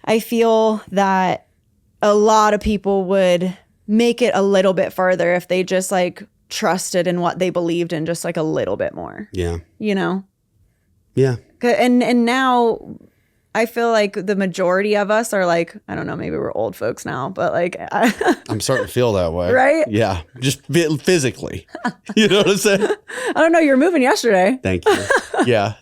I feel that a lot of people would make it a little bit further if they just like trusted in what they believed in just like a little bit more. Yeah. Yeah. And now I feel like the majority of us are like, I don't know, maybe we're old folks now, but like I'm starting to feel that way. Right? Yeah. Just physically. You know what I'm saying? I don't know, you were moving yesterday. Thank you. Yeah.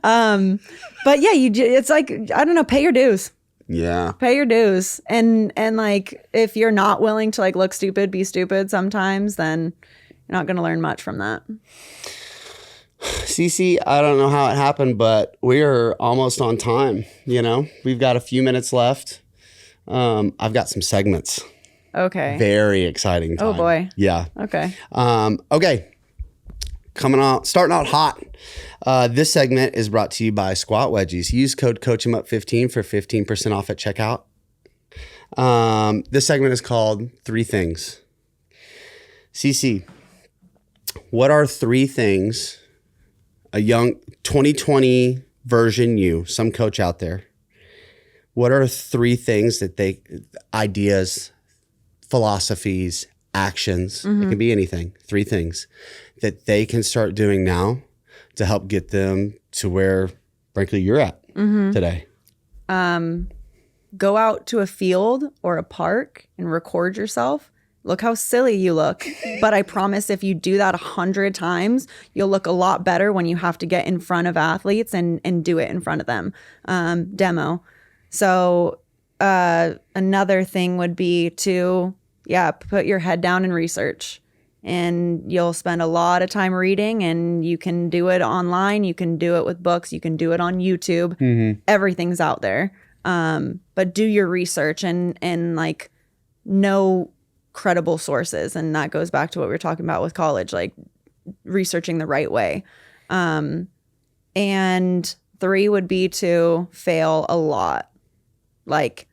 But yeah, it's like, I don't know, pay your dues. Yeah. Pay your dues. And like if you're not willing to like look stupid, be stupid sometimes, then you're not going to learn much from that. Cici, I don't know how it happened, but we are almost on time. We've got a few minutes left. I've got some segments. Okay. Very exciting time. Oh boy. Yeah. Okay. Okay. Starting out hot. This segment is brought to you by Squat Wedgies. Use code coachemup15 for 15% off at checkout. This segment is called 3 Things. Cici, what are 3 things a young 2020 version you, some coach out there, what are 3 things that ideas, philosophies, actions, it can be anything, 3 things that they can start doing now to help get them to where, frankly, you're at today? Go out to a field or a park and record yourself. Look how silly you look. But I promise if you do that 100 times, you'll look a lot better when you have to get in front of athletes and do it in front of them. Demo. So another thing would be to, put your head down and research. And you'll spend a lot of time reading, and you can do it online. You can do it with books. You can do it on YouTube. Everything's out there. But do your research and like know credible sources. And that goes back to what we were talking about with college, like researching the right way. And 3 would be to fail a lot. Like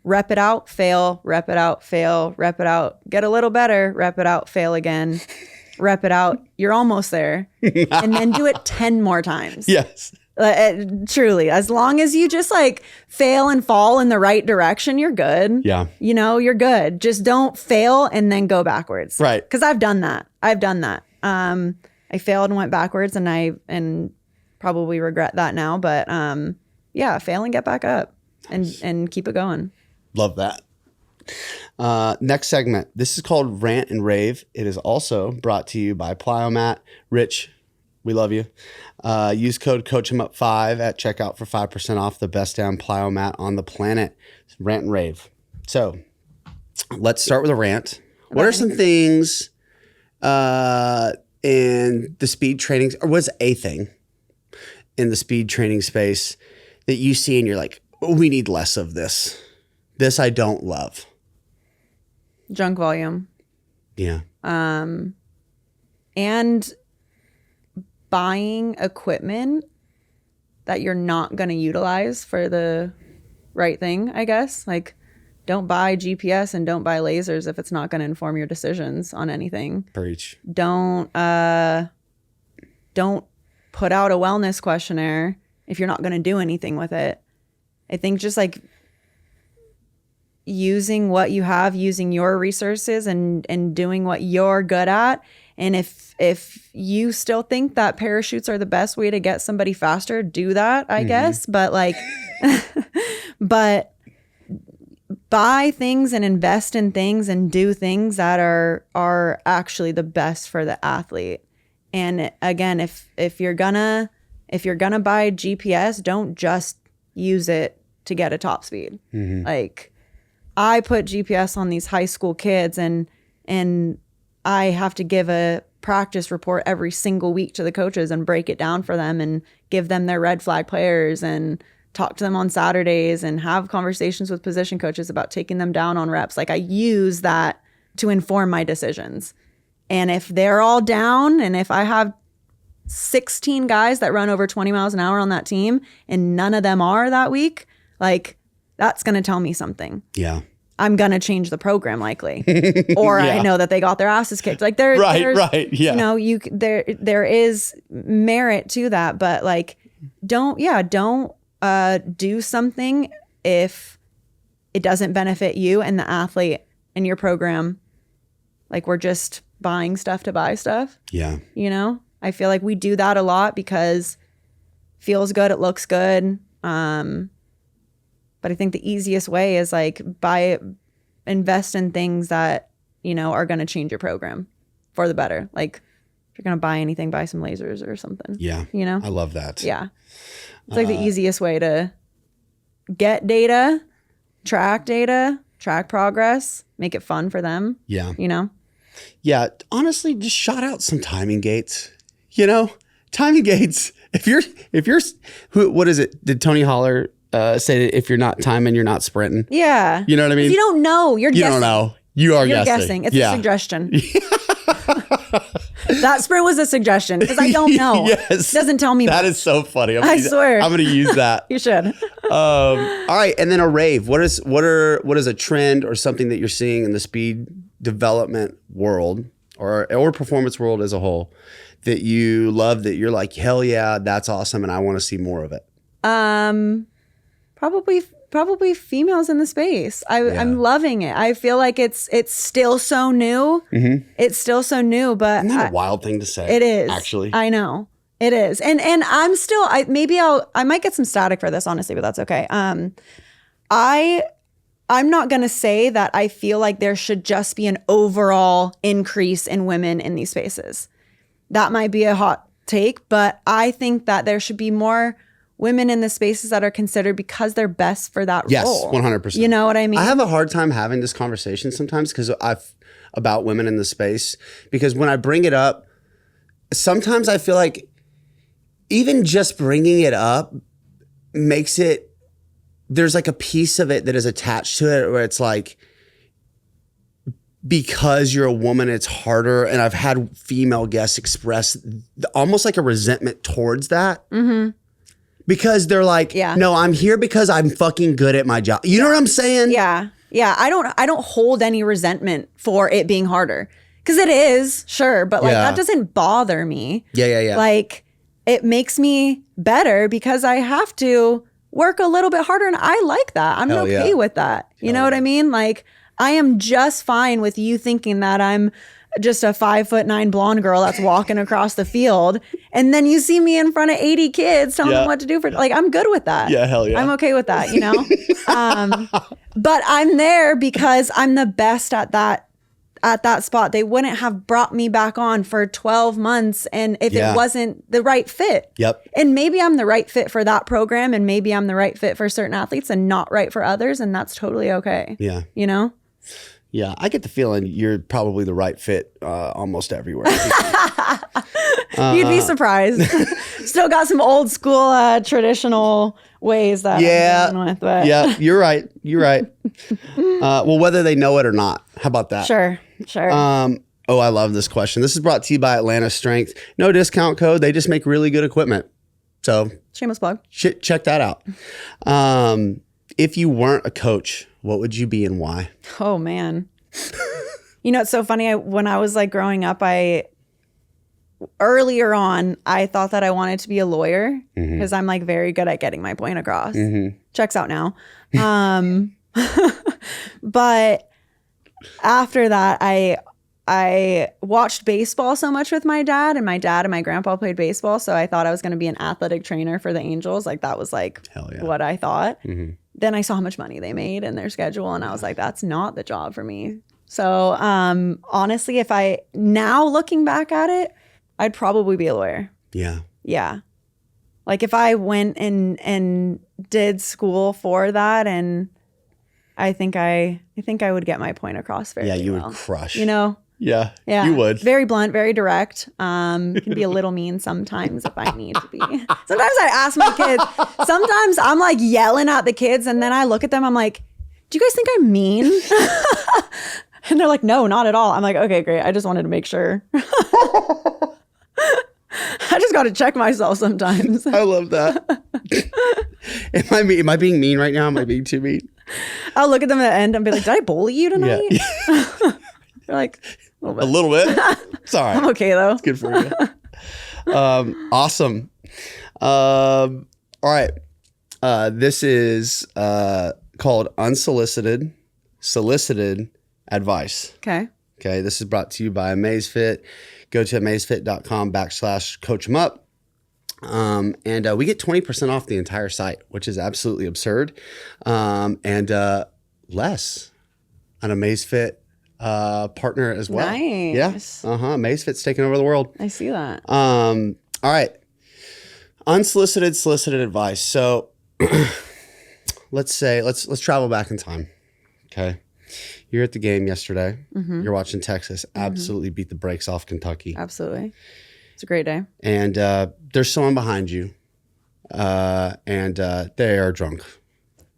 rep it out, fail, rep it out, fail, rep it out, get a little better, rep it out, fail again, rep it out. You're almost there. And then do it 10 more times. Yes. Truly, as long as you just like fail and fall in the right direction, you're good. Yeah. You're good. Just don't fail and then go backwards. Right. Because I've done that. I failed and went backwards, and probably regret that now. But fail and get back up and keep it going. Love that. Next segment. This is called Rant and Rave. It is also brought to you by Plyomat. Rich, we love you. Use code coachemup5 at checkout for 5% off the best damn plyomat on the planet. Rant and Rave. So let's start with a rant. What are some things in the speed training, or what's a thing in the speed training space that you see and you're like, oh, we need less of this. This I don't love. Junk volume. Yeah. And buying equipment that you're not going to utilize for the right thing, I guess. Like, don't buy GPS and don't buy lasers if it's not going to inform your decisions on anything. Preach. Don't put out a wellness questionnaire if you're not going to do anything with it. I think just like using what you have, using your resources and doing what you're good at. And if you still think that parachutes are the best way to get somebody faster, do that, I guess. But like, but buy things and invest in things and do things that are actually the best for the athlete. And again, if you're gonna buy GPS, don't just use it to get a top speed. Like, I put GPS on these high school kids and I have to give a practice report every single week to the coaches and break it down for them and give them their red flag players and talk to them on Saturdays and have conversations with position coaches about taking them down on reps. Like, I use that to inform my decisions. And if they're all down, and if I have 16 guys that run over 20 miles an hour on that team and none of them are that week, like, that's going to tell me something. Yeah. I'm going to change the program likely. Or Yeah. I know that they got their asses kicked. Like, there's, right. Yeah. There is merit to that, but like, don't do something if it doesn't benefit you and the athlete in your program. Like, we're just buying stuff to buy stuff. Yeah. I feel like we do that a lot because it feels good. It looks good. But I think the easiest way is like invest in things that, are going to change your program for the better. Like, if you're going to buy anything, buy some lasers or something. Yeah. I love that. Yeah. It's like the easiest way to get data, track progress, make it fun for them. Yeah. Yeah. Honestly, just shot out some timing gates, timing gates. If you're, what is it? Did Tony Holler say that if you're not timing, you're not sprinting? Yeah. You know what I mean? If you don't know, you're you don't know. You are You're guessing. guessing. It's a suggestion. That sprint was a suggestion because I don't know. Yes. It doesn't tell me. That is so funny. I swear. I'm going to use that. You should. All right. And then a rave. What is a trend or something that you're seeing in the speed development world or performance world as a whole that you love, that you're like, hell yeah, that's awesome. And I want to see more of it. Probably females in the space. I'm loving it. I feel like it's still so new. Mm-hmm. It's still so new, but isn't that a wild thing to say? It is. Actually, I know it is. And I'm still. I might get some static for this, honestly, but that's okay. I'm not gonna say that I feel like there should just be an overall increase in women in these spaces. That might be a hot take, but I think that there should be more women in the spaces that are considered because they're best for that role. Yes, 100%. You know what I mean? I have a hard time having this conversation sometimes about women in the space, because when I bring it up, sometimes I feel like even just bringing it up makes it, there's like a piece of it that is attached to it where it's like, because you're a woman, it's harder. And I've had female guests express almost like a resentment towards that. Mm-hmm. Because they're like, no, I'm here because I'm fucking good at my job. You know what I'm saying? Yeah. Yeah. I don't hold any resentment for it being harder. Because it is, sure. But like that doesn't bother me. Yeah. Like it makes me better because I have to work a little bit harder. And I like that. I'm okay with that. You know what I mean? Like I am just fine with you thinking that I'm just a 5'9" blonde girl that's walking across the field. And then you see me in front of 80 kids telling them what to do like, I'm good with that. Yeah, hell yeah. I'm okay with that, you know? But I'm there because I'm the best at that spot. They wouldn't have brought me back on for 12 months and if it wasn't the right fit. Yep. And maybe I'm the right fit for that program and maybe I'm the right fit for certain athletes and not right for others. And that's totally okay. Yeah. You know? Yeah, I get the feeling you're probably the right fit almost everywhere. You'd be surprised. Still got some old school traditional ways that I'm dealing with. But. Yeah, you're right. Well, whether they know it or not. How about that? Sure. I love this question. This is brought to you by Atlantis Strength. No discount code. They just make really good equipment. So shameless plug. Check that out. If you weren't a coach, what would you be and why? Oh, man. You know, it's so funny. When I was like growing up, earlier on, I thought that I wanted to be a lawyer because I'm like very good at getting my point across. Mm-hmm. Checks out now. But after that, I watched baseball so much with my dad and my grandpa played baseball. So I thought I was going to be an athletic trainer for the Angels. Like that was like what I thought. Mm-hmm. Then I saw how much money they made in their schedule and I was like, that's not the job for me. So honestly, if I now looking back at it, I'd probably be a lawyer. Yeah. Yeah. Like if I went and did school for that, and I think I would get my point across very well. Yeah, you would crush. You know? Yeah. Yeah. You would. Very blunt, very direct. Can be a little mean sometimes if I need to be. Sometimes I ask my kids, sometimes I'm like yelling at the kids and then I look at them, I'm like, do you guys think I'm mean? And they're like, no, not at all. I'm like, okay, great. I just wanted to make sure. I just got to check myself sometimes. I love that. Am I being mean right now? Am I being too mean? I'll look at them at the end and be like, did I bully you tonight? Yeah. They're like, a little bit. It's all right. I'm okay though. It's good for you. Awesome. All right. This is called Unsolicited, Solicited Advice. Okay. This is brought to you by Amazfit. Go to amazfit.com/coachemup. And we get 20% off the entire site, which is absolutely absurd. And less an Amazfit partner as well. Nice. Yeah. Amazfit's taking over the world. I see that. All right. Unsolicited, solicited advice. So let's travel back in time. Okay. You're at the game yesterday. Mm-hmm. You're watching Texas absolutely beat the brakes off Kentucky. Absolutely. It's a great day. And there's someone behind you. And they are drunk.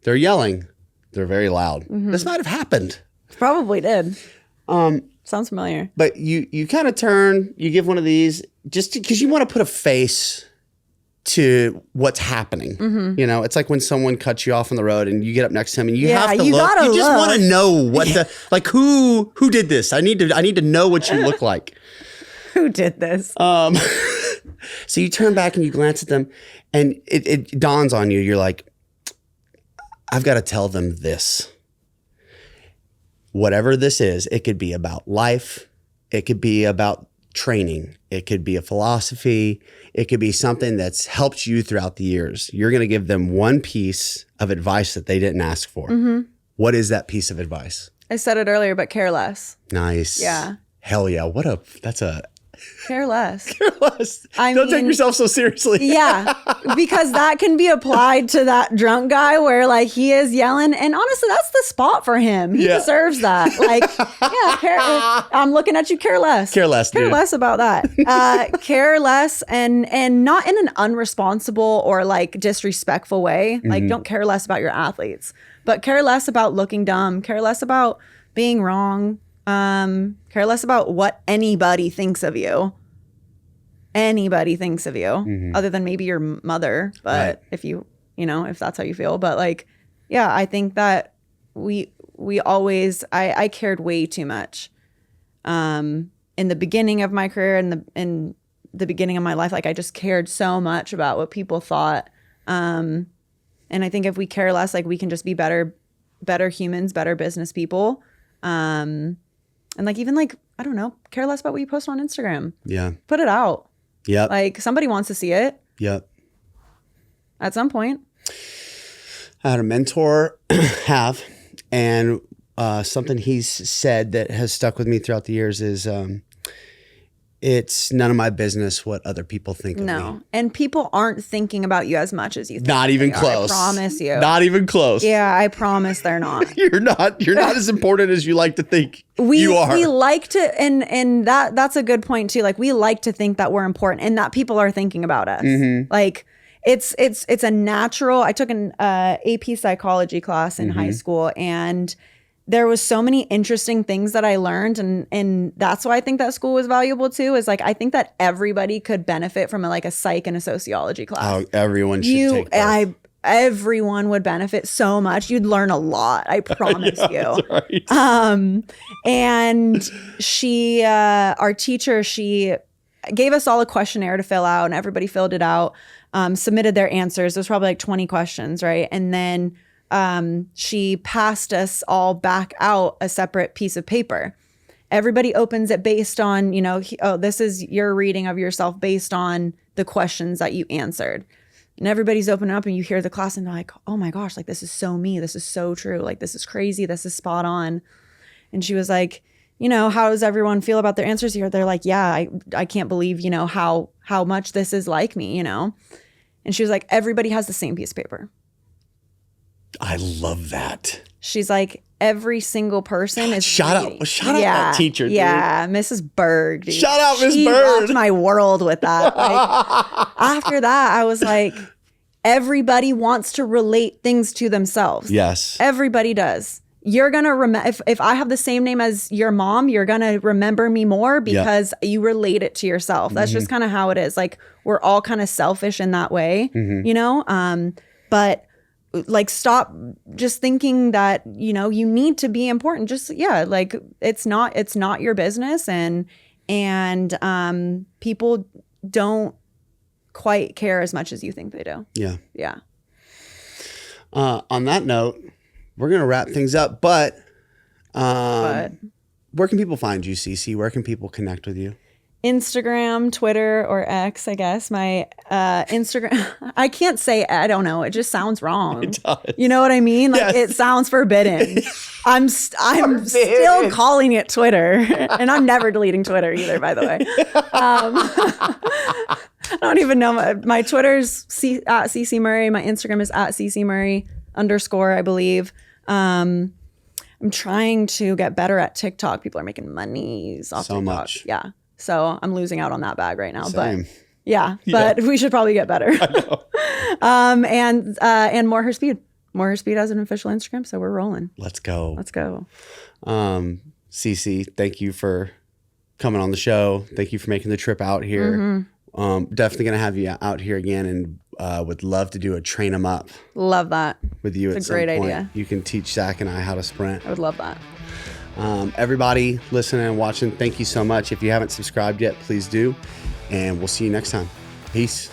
They're yelling. They're very loud. Mm-hmm. This might have happened. Probably did. Sounds familiar. But you kind of turn, you give one of these just because you want to put a face to what's happening. You know, it's like when someone cuts you off on the road and you get up next to him and you have to you look. gotta You just look. want to know what the like who did this. I need to know what you look like. Who did this? So you turn back and you glance at them, and it dawns on you. You're like, I've got to tell them this. Whatever this is, it could be about life. It could be about training. It could be a philosophy. It could be something that's helped you throughout the years. You're going to give them one piece of advice that they didn't ask for. What is that piece of advice? I said it earlier, but care less. Nice. Yeah. Hell yeah. That's a Care less. careless. I Don't take mean- yourself so seriously. Yeah, because that can be applied to that drunk guy where like he is yelling, and honestly, that's the spot for him. He Yeah. deserves that. Like, yeah, I'm looking at you. Care less. Care less, Care dude. less about that. Care less, and not in an unresponsible or like disrespectful way. Like, don't care less about your athletes, but care less about looking dumb. Care less about being wrong. Care less about what anybody thinks of you. Anybody thinks of you, other than maybe your mother. But Right. if that's how you feel. But like, yeah, I think that we always, I cared way too much. In the beginning of my career, in the beginning of my life, like I just cared so much about what people thought. And I think if we care less, like we can just be better humans, better business people. And like, even like, I don't know, care less about what you post on Instagram. Yeah. Put it out. Yep. Like somebody wants to see it Yep. at some point. I had a mentor and something he's said that has stuck with me throughout the years is it's none of my business what other people think of me. No. And people aren't thinking about you as much as you think. Not even they are. close. I promise you. Not even close. Yeah, I promise they're not. You're not as important as you like to think you are. We like to, and that's a good point too. Like we like to think that we're important and that people are thinking about us. Like it's a natural. I took an AP psychology class in high school, and there was so many interesting things that I learned, and that's why I think that school was valuable too. Is like I think that everybody could benefit from a psych and a sociology class. Oh, everyone should take both. Everyone would benefit so much. You'd learn a lot. I promise you. That's right. And she, our teacher, she gave us all a questionnaire to fill out, and everybody filled it out, submitted their answers. It was probably like 20 questions, right? And then she passed us all back out a separate piece of paper. Everybody opens it based on, this is your reading of yourself based on the questions that you answered. And everybody's opening up, and you hear the class and they're like, oh my gosh, like this is so me. This is so true. Like this is crazy. This is spot on. And she was like, how does everyone feel about their answers here? They're like, yeah, I can't believe, how much this is like me, And she was like, everybody has the same piece of paper. I love that. She's like, every single person is Shout out that teacher, dude. Yeah, Mrs. Berg. Dude. Shout out Miss She Bird. rocked my world with that. Like, after that, I was like, everybody wants to relate things to themselves. Yes. Everybody does. You're going to remember, if I have the same name as your mom, you're going to remember me more because you relate it to yourself. That's just kind of how it is. Like, we're all kind of selfish in that way, but like, stop just thinking that, you need to be important. Just, like it's not your business. And people don't quite care as much as you think they do. Yeah. Yeah. On that note, we're going to wrap things up, but where can people find you, Cici? Where can people connect with you? Instagram, Twitter, or X, I guess. My Instagram, I can't say, I don't know. It just sounds wrong. It does. You know what I mean? Like Yes. it sounds forbidden. I'm still calling it Twitter, and I'm never deleting Twitter either, by the way. I don't even know. My Twitter's at Cici Murray. My Instagram is at Cici Murray _ I believe. I'm trying to get better at TikTok. People are making monies off So TikTok. much. Yeah. So I'm losing out on that bag right now. Same. But yeah, but we should probably get better. I know. And more her speed. More Speed has an official Instagram, so we're rolling. Let's go. Let's go. Cici, thank you for coming on the show. Thank you for making the trip out here. Definitely going to have you out here again, and would love to do a train 'em up Love that. with you It's at a some great point. idea. You can teach Zach and I how to sprint. I would love that. Everybody listening and watching, thank you so much. If you haven't subscribed yet, please do. And we'll see you next time. Peace.